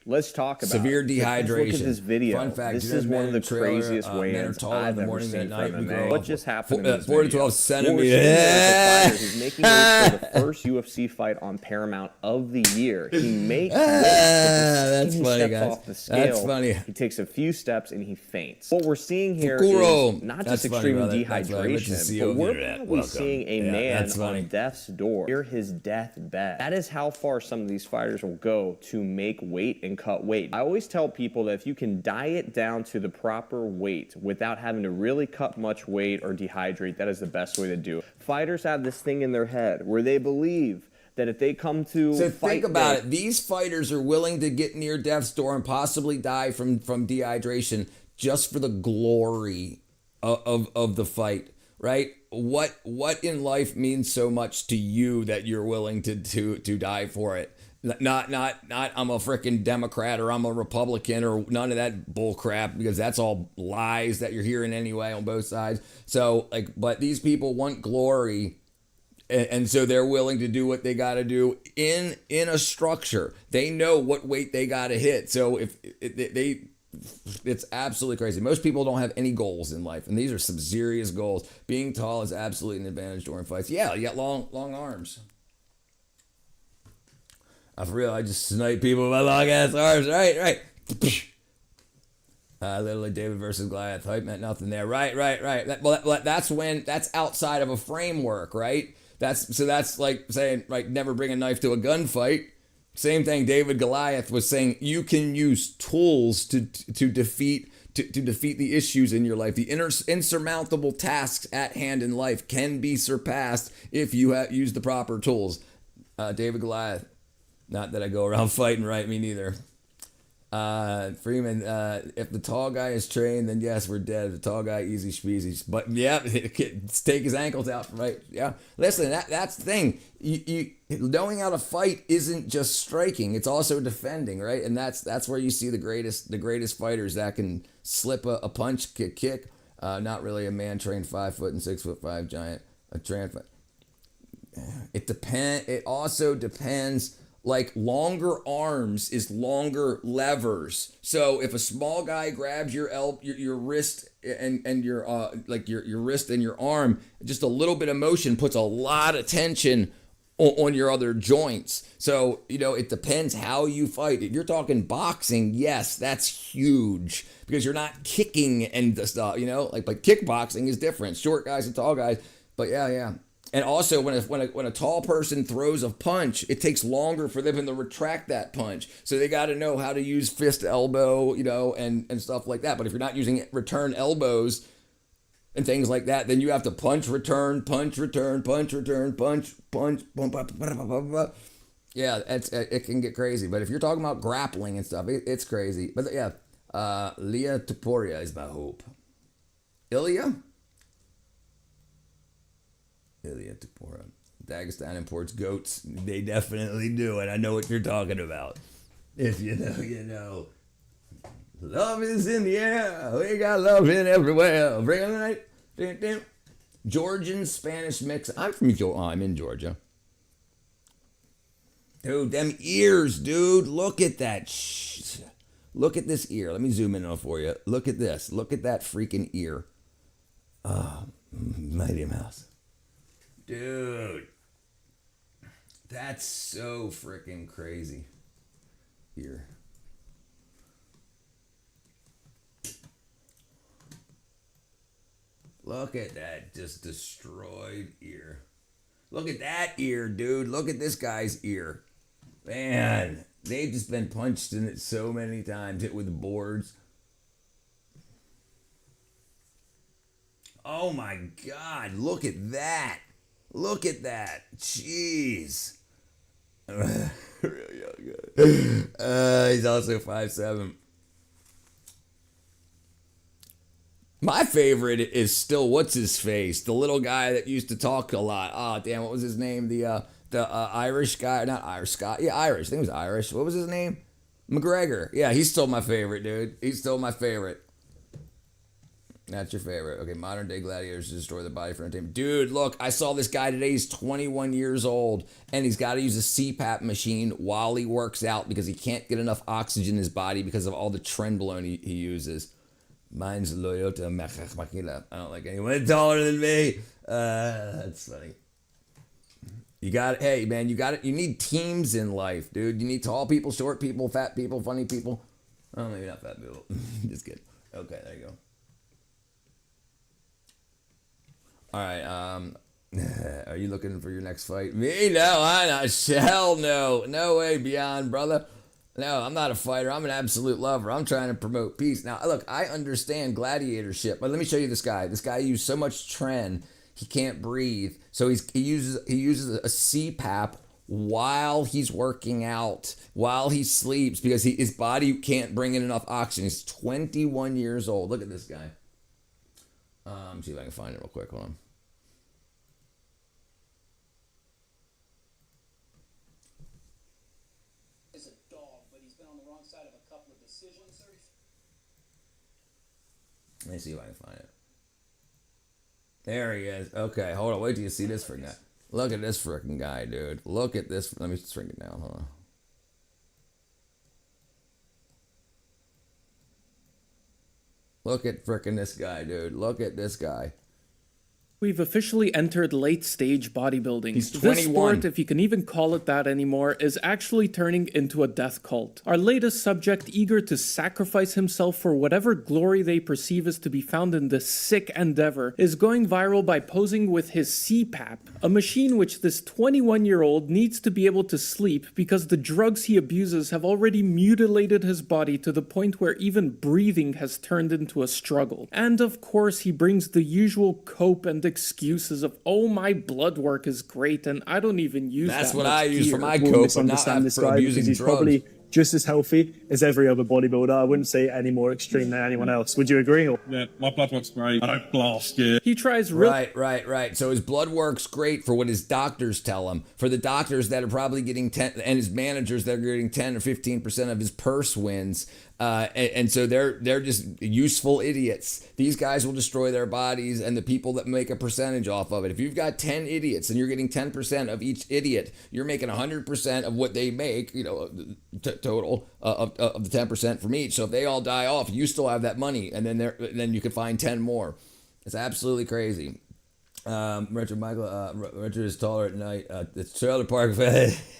Let's talk about severe dehydration. Look at this video. Fun fact: this is one of the craziest weigh-ins I've ever seen from MMA. What just happened in this 4 to 12 centimeters. He's making weight for the first UFC fight on Paramount of the year. He makes that's funny, steps guys. off the scale. That's funny. He takes a few steps and he faints. What we're seeing here Fukuro. is not That's just funny, extreme brother. dehydration, but we're probably seeing a man on death's door, near his deathbed. That is how far some of these fighters will go to make weight and cut weight. I always tell people that if you can diet down to the proper weight without having to really cut much weight or dehydrate, that is the best way to do it. Fighters have this thing in their head where they believe that if they come to think about it. These fighters are willing to get near death's door and possibly die from dehydration just for the glory of the fight, right? What in life means so much to you that you're willing to die for it? Not I'm a freaking Democrat or I'm a Republican or none of that bull crap, because that's all lies that you're hearing anyway on both sides. So but these people want glory, and so they're willing to do what they got to do in a structure. They know what weight they got to hit. So if It's absolutely crazy. Most people don't have any goals in life, and these are some serious goals. Being tall is absolutely an advantage during fights. Yeah, you got long arms. For real, I just snipe people with my long ass arms. Right. Literally David versus Goliath. Hype meant nothing there. Right. That's outside of a framework, right? That's like saying, right, never bring a knife to a gunfight. Same thing. David Goliath was saying you can use tools to defeat the issues in your life. The insurmountable tasks at hand in life can be surpassed if you use the proper tools. David Goliath. Not that I go around fighting, right? Me neither. Freeman, if the tall guy is trained, then yes, we're dead. The tall guy, easy speezy. But yeah, take his ankles out, right? Yeah. Listen, that's the thing. You knowing how to fight isn't just striking; it's also defending, right? And that's where you see the greatest fighters that can slip a punch, kick. Not really a man trained 5 foot and 6 foot 5 giant. It also depends. Like longer arms is longer levers. So if a small guy grabs your wrist and your your wrist and your arm, just a little bit of motion puts a lot of tension on your other joints. So it depends how you fight. If you're talking boxing, yes, that's huge because you're not kicking and the stuff. But kickboxing is different. Short guys and tall guys. But yeah. And also, when a tall person throws a punch, it takes longer for them to retract that punch. So they got to know how to use fist, elbow, and stuff like that. But if you're not using return elbows and things like that, then you have to punch, return, punch, return, punch, return, punch. Yeah, it can get crazy. But if you're talking about grappling and stuff, it's crazy. But yeah, Ilia Topuria is my hope. Ilia Topuria. Dagestan imports goats. They definitely do, and I know what you're talking about. If you know, you know. Love is in the air. We got love in everywhere. Bring on the night. Georgian Spanish mix. I'm from Georgia. Oh, I'm in Georgia. Dude, them ears, dude. Look at that. Look at this ear. Let me zoom in on for you. Look at this. Look at that freaking ear. Oh, Mighty Mouse. Dude, that's so freaking crazy. Here. Look at that just destroyed ear. Look at that ear, dude. Look at this guy's ear. Man, they've just been punched in it so many times, hit with boards. Oh my God, look at that. Look at that. Jeez. Really young guy. He's also 5'7". My favorite is still what's his face, the little guy that used to talk a lot. Oh damn, what was his name? The Irish guy, not Irish, Scott. Yeah, Irish. I think it was Irish. What was his name? McGregor. Yeah, he's still my favorite, dude. He's still my favorite. That's your favorite. Okay, modern day gladiators destroy the body for entertainment. Dude, look, I saw this guy today. He's 21 years old, and he's got to use a CPAP machine while he works out because he can't get enough oxygen in his body because of all the trenbolone he uses. Mine's Loyota Makila. I don't like anyone taller than me. That's funny. Hey man, you need teams in life, dude. You need tall people, short people, fat people, funny people. Oh, maybe not fat people. Just kidding. Okay, there you go. All right, are you looking for your next fight? Me? No, I'm not. Hell no. No way, Beyond, brother. No, I'm not a fighter. I'm an absolute lover. I'm trying to promote peace. Now, look, I understand gladiatorship, but let me show you this guy. This guy used so much tren, he can't breathe. So he uses a CPAP while he's working out, while he sleeps, because his body can't bring in enough oxygen. He's 21 years old. Look at this guy. See if I can find it real quick. Hold on. Is a dog, but he's been on the wrong side of a couple of decisions. Let me see if I can find it. There he is. Okay, hold on. Wait till you see this freaking guy. Look at this freaking guy, dude. Look at this. Let me shrink it down. Hold on. Look at frickin' this guy, dude. Look at this guy. We've officially entered late-stage bodybuilding. He's This 21. sport, if you can even call it that anymore, is actually turning into a death cult. Our latest subject, eager to sacrifice himself for whatever glory they perceive is to be found in this sick endeavor, is going viral by posing with his CPAP, a machine which this 21-year-old needs to be able to sleep because the drugs he abuses have already mutilated his body to the point where even breathing has turned into a struggle. And of course, he brings the usual cope and excuses of, oh, my blood work is great and I don't even use That's that what much I use for gear. my Will cope, but not misunderstand this for guy because abusing he's drugs. probably just as healthy as every other bodybuilder. I wouldn't say any more extreme than anyone else. Would you agree? Or? Yeah, my blood work's great. I don't blast you. He tries really Right. So his blood work's great for what his doctors tell him. For the doctors that are probably getting 10, and his managers that are getting 10 or 15% of his purse wins. And so they're just useful idiots. These guys will destroy their bodies and the people that make a percentage off of it. If you've got 10 idiots and you're getting 10% of each idiot, you're making 100% of what they make, total of the 10% from each. So if they all die off, you still have that money, and then you can find 10 more. It's absolutely crazy. Richard Richard is taller at night. It's Trailer Park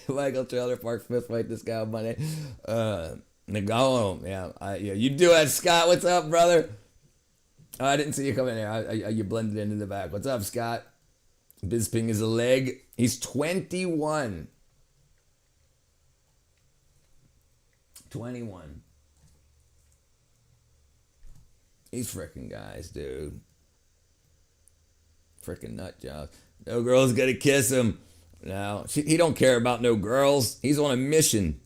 Michael Trailer Park Fifth fight this guy on Monday. Yeah, you do it, Scott. What's up, brother? Oh, I didn't see you come in there. You blended into the back. What's up, Scott? Bisping is a leg. He's 21. 21. These freaking guys, dude. Freaking nut job. No girl's gonna kiss him. No, he don't care about no girls. He's on a mission.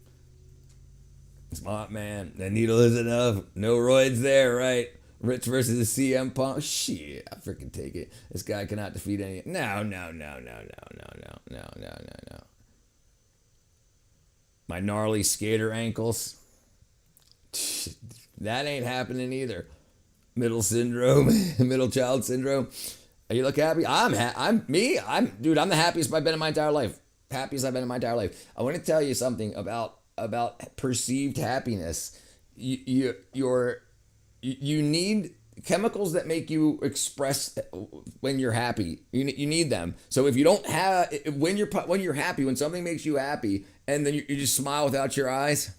Smart man. The needle is enough. No roids there, right? Rich versus the CM Punk. Shit, I freaking take it. This guy cannot defeat any. No. My gnarly skater ankles. That ain't happening either. Middle child syndrome. You look happy? I'm the happiest I've been in my entire life. Happiest I've been in my entire life. I want to tell you something about perceived happiness. You need chemicals that make you express when you're happy. You need them. So if you don't have, when you're happy, when something makes you happy, and then you just smile without your eyes,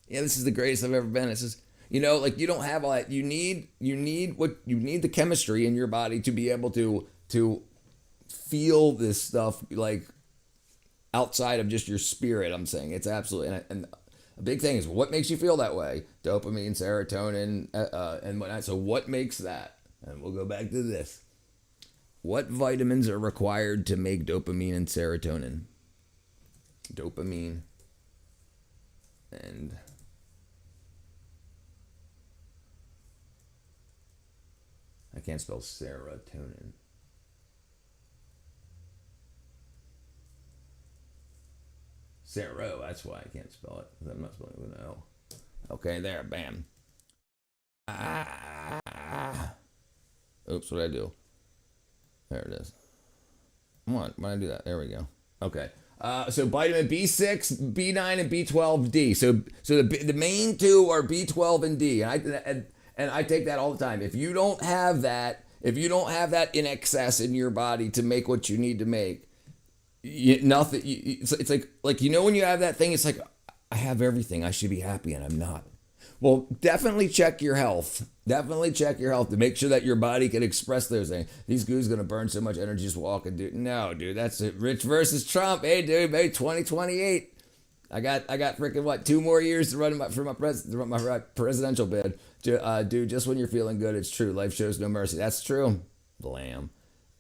yeah, this is the greatest I've ever been. This is, you don't have all that. You need the chemistry in your body to be able to feel this stuff like outside of just your spirit. I'm saying it's absolutely, and a big thing is what makes you feel that way. Dopamine, serotonin, and whatnot. So what makes that? And we'll go back to this. What vitamins are required to make dopamine and serotonin? Dopamine and I can't spell serotonin. Sero, that's why I can't spell it. I'm not spelling it with an O. Okay, there, bam. Oops, what did I do? There it is. Come on, why did I do that? There we go. Okay. So vitamin B6, B9, and B12D. So the main two are B12 and D, and I take that all the time. If you don't have that in excess in your body to make what you need to make, nothing. It's like when you have that thing, it's like I have everything. I should be happy, and I'm not. Well, definitely check your health. Definitely check your health to make sure that your body can express those things. These goos gonna burn so much energy just walking, dude. No, dude, that's it. Rich versus Trump. Hey, dude, maybe 2028. I got freaking 2 more years to run my presidential bid. Dude, just when you're feeling good, it's true. Life shows no mercy. That's true. Blam.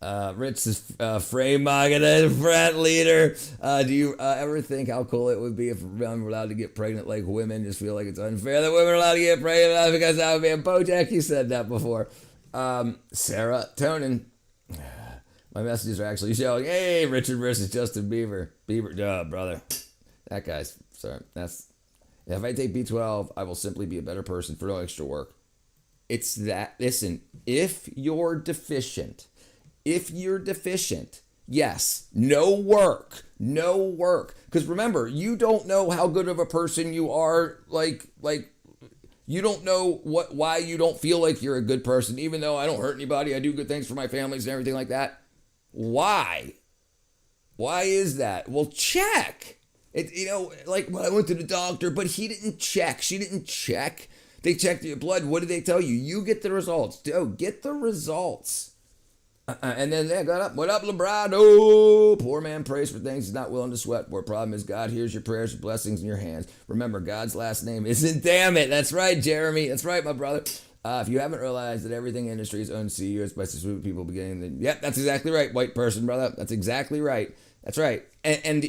Rich is frame Magada, frat leader. Do you ever think how cool it would be if men were allowed to get pregnant like women? Just feel like it's unfair that women are allowed to get pregnant because that would be a Bojack. You said that before. Serotonin. My messages are actually showing. Hey, Richard versus Justin Bieber. Duh, brother. That guy's sorry. If I take B12, I will simply be a better person for no extra work. It's that. Listen, if you're deficient, yes, no work. Because remember, you don't know how good of a person you are. Like You don't know why you don't feel like you're a good person, even though I don't hurt anybody. I do good things for my families and everything like that. Why? Why is that? Well, check. Like when I went to the doctor, but he didn't check. She didn't check. They checked your blood. What did they tell you? You get the results. Get the results. And then they got up. What up, Labrado? Poor man prays for things he's not willing to sweat for. Problem is, God hears your prayers, your blessings in your hands. Remember, God's last name isn't damn it. That's right, Jeremy. That's right, my brother. If you haven't realized that everything in industry is owned CEOs by stupid people beginning, yep, that's exactly right, white person, brother. That's exactly right. That's right. And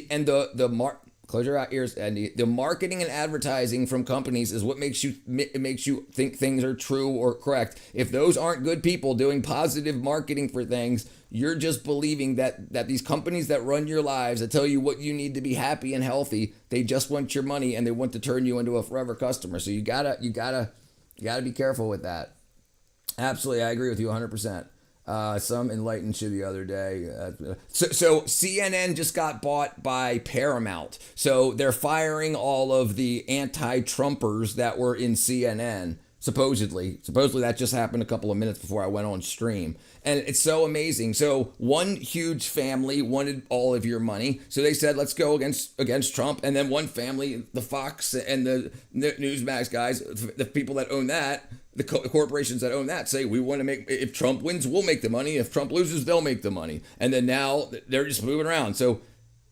close your ears, Andy. The marketing and advertising from companies is what makes you think things are true or correct. If those aren't good people doing positive marketing for things, you're just believing that these companies that run your lives, that tell you what you need to be happy and healthy, they just want your money and they want to turn you into a forever customer. So you gotta be careful with that. Absolutely, I agree with you 100%. Some enlightened shit the other day. So CNN just got bought by Paramount. So they're firing all of the anti-Trumpers that were in CNN. Supposedly that just happened a couple of minutes before I went on stream. And it's so amazing. So one huge family wanted all of your money. So they said, let's go against Trump. And then one family, the Fox and the Newsmax guys, the people that own that, the corporations that own that, say, we want to make, if Trump wins, we'll make the money. If Trump loses, they'll make the money. And then now they're just moving around. So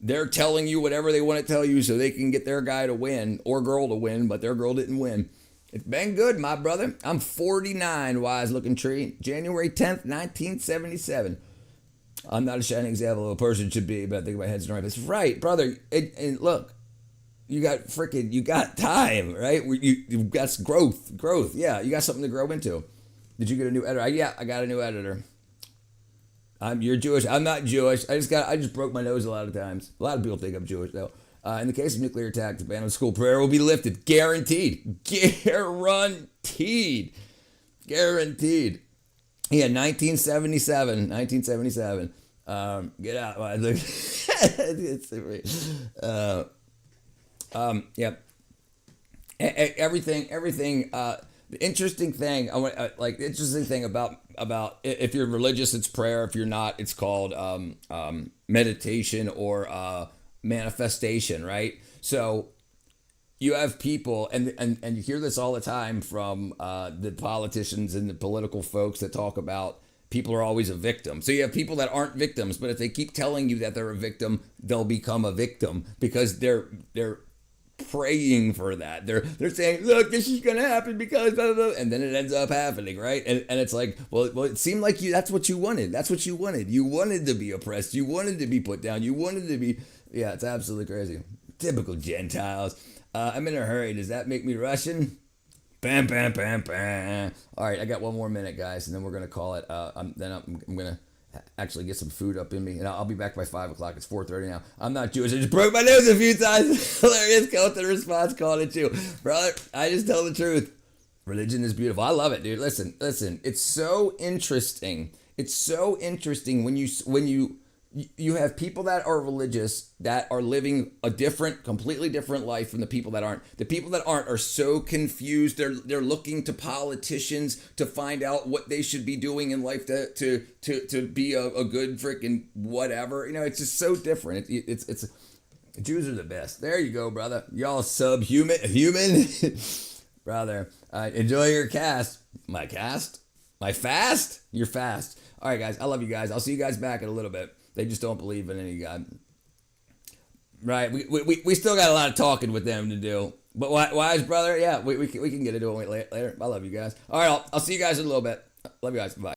they're telling you whatever they want to tell you so they can get their guy to win or girl to win, but their girl didn't win. It's been good, my brother. I'm 49, wise looking tree. January 10th, 1977. I'm not a shining example of a person should be, but I think my head's right. It's right, brother. And look, you got time, right? You've got growth. Yeah, you got something to grow into. Did you get a new editor? Yeah, I got a new editor. You're Jewish. I'm not Jewish. I just broke my nose a lot of times. A lot of people think I'm Jewish, though. In the case of nuclear attack, the ban on school prayer will be lifted. Guaranteed. Guaranteed. Yeah, 1977. Get out. Yep. Everything. The interesting thing, the interesting thing about if you're religious, it's prayer. If you're not, it's called meditation or manifestation, right? So you have people, and you hear this all the time from the politicians and the political folks that talk about people are always a victim. So you have people that aren't victims, but if they keep telling you that they're a victim, they'll become a victim because they're praying for that. They're saying, look, this is gonna happen because blah, blah, blah, and then it ends up happening, right? And it's like, well, it seemed like that's what you wanted. You wanted to be oppressed. You wanted to be put down. You wanted to be. Yeah, it's absolutely crazy. Typical Gentiles. I'm in a hurry. Does that make me Russian? Bam, bam, bam, bam. All right, I got one more minute, guys, and then we're gonna call it. I'm gonna actually get some food up in me, and I'll be back by 5 o'clock. It's 4:30 now. I'm not Jewish. I just broke my nose a few times. Hilarious. Call the response. Called it too, brother. I just tell the truth. Religion is beautiful. I love it, dude. Listen. It's so interesting. It's so interesting when you have people that are religious that are living a completely different life from the people that aren't. The people that aren't are so confused. They're looking to politicians to find out what they should be doing in life to be a good freaking whatever. It's just so different. It's Jews are the best. There you go, brother. Y'all human, brother. Enjoy your cast. My fast. You're fast. All right, guys. I love you guys. I'll see you guys back in a little bit. They just don't believe in any God. Right? We still got a lot of talking with them to do. But wise brother, yeah, we can get into it later. I love you guys. All right, I'll see you guys in a little bit. Love you guys. Bye.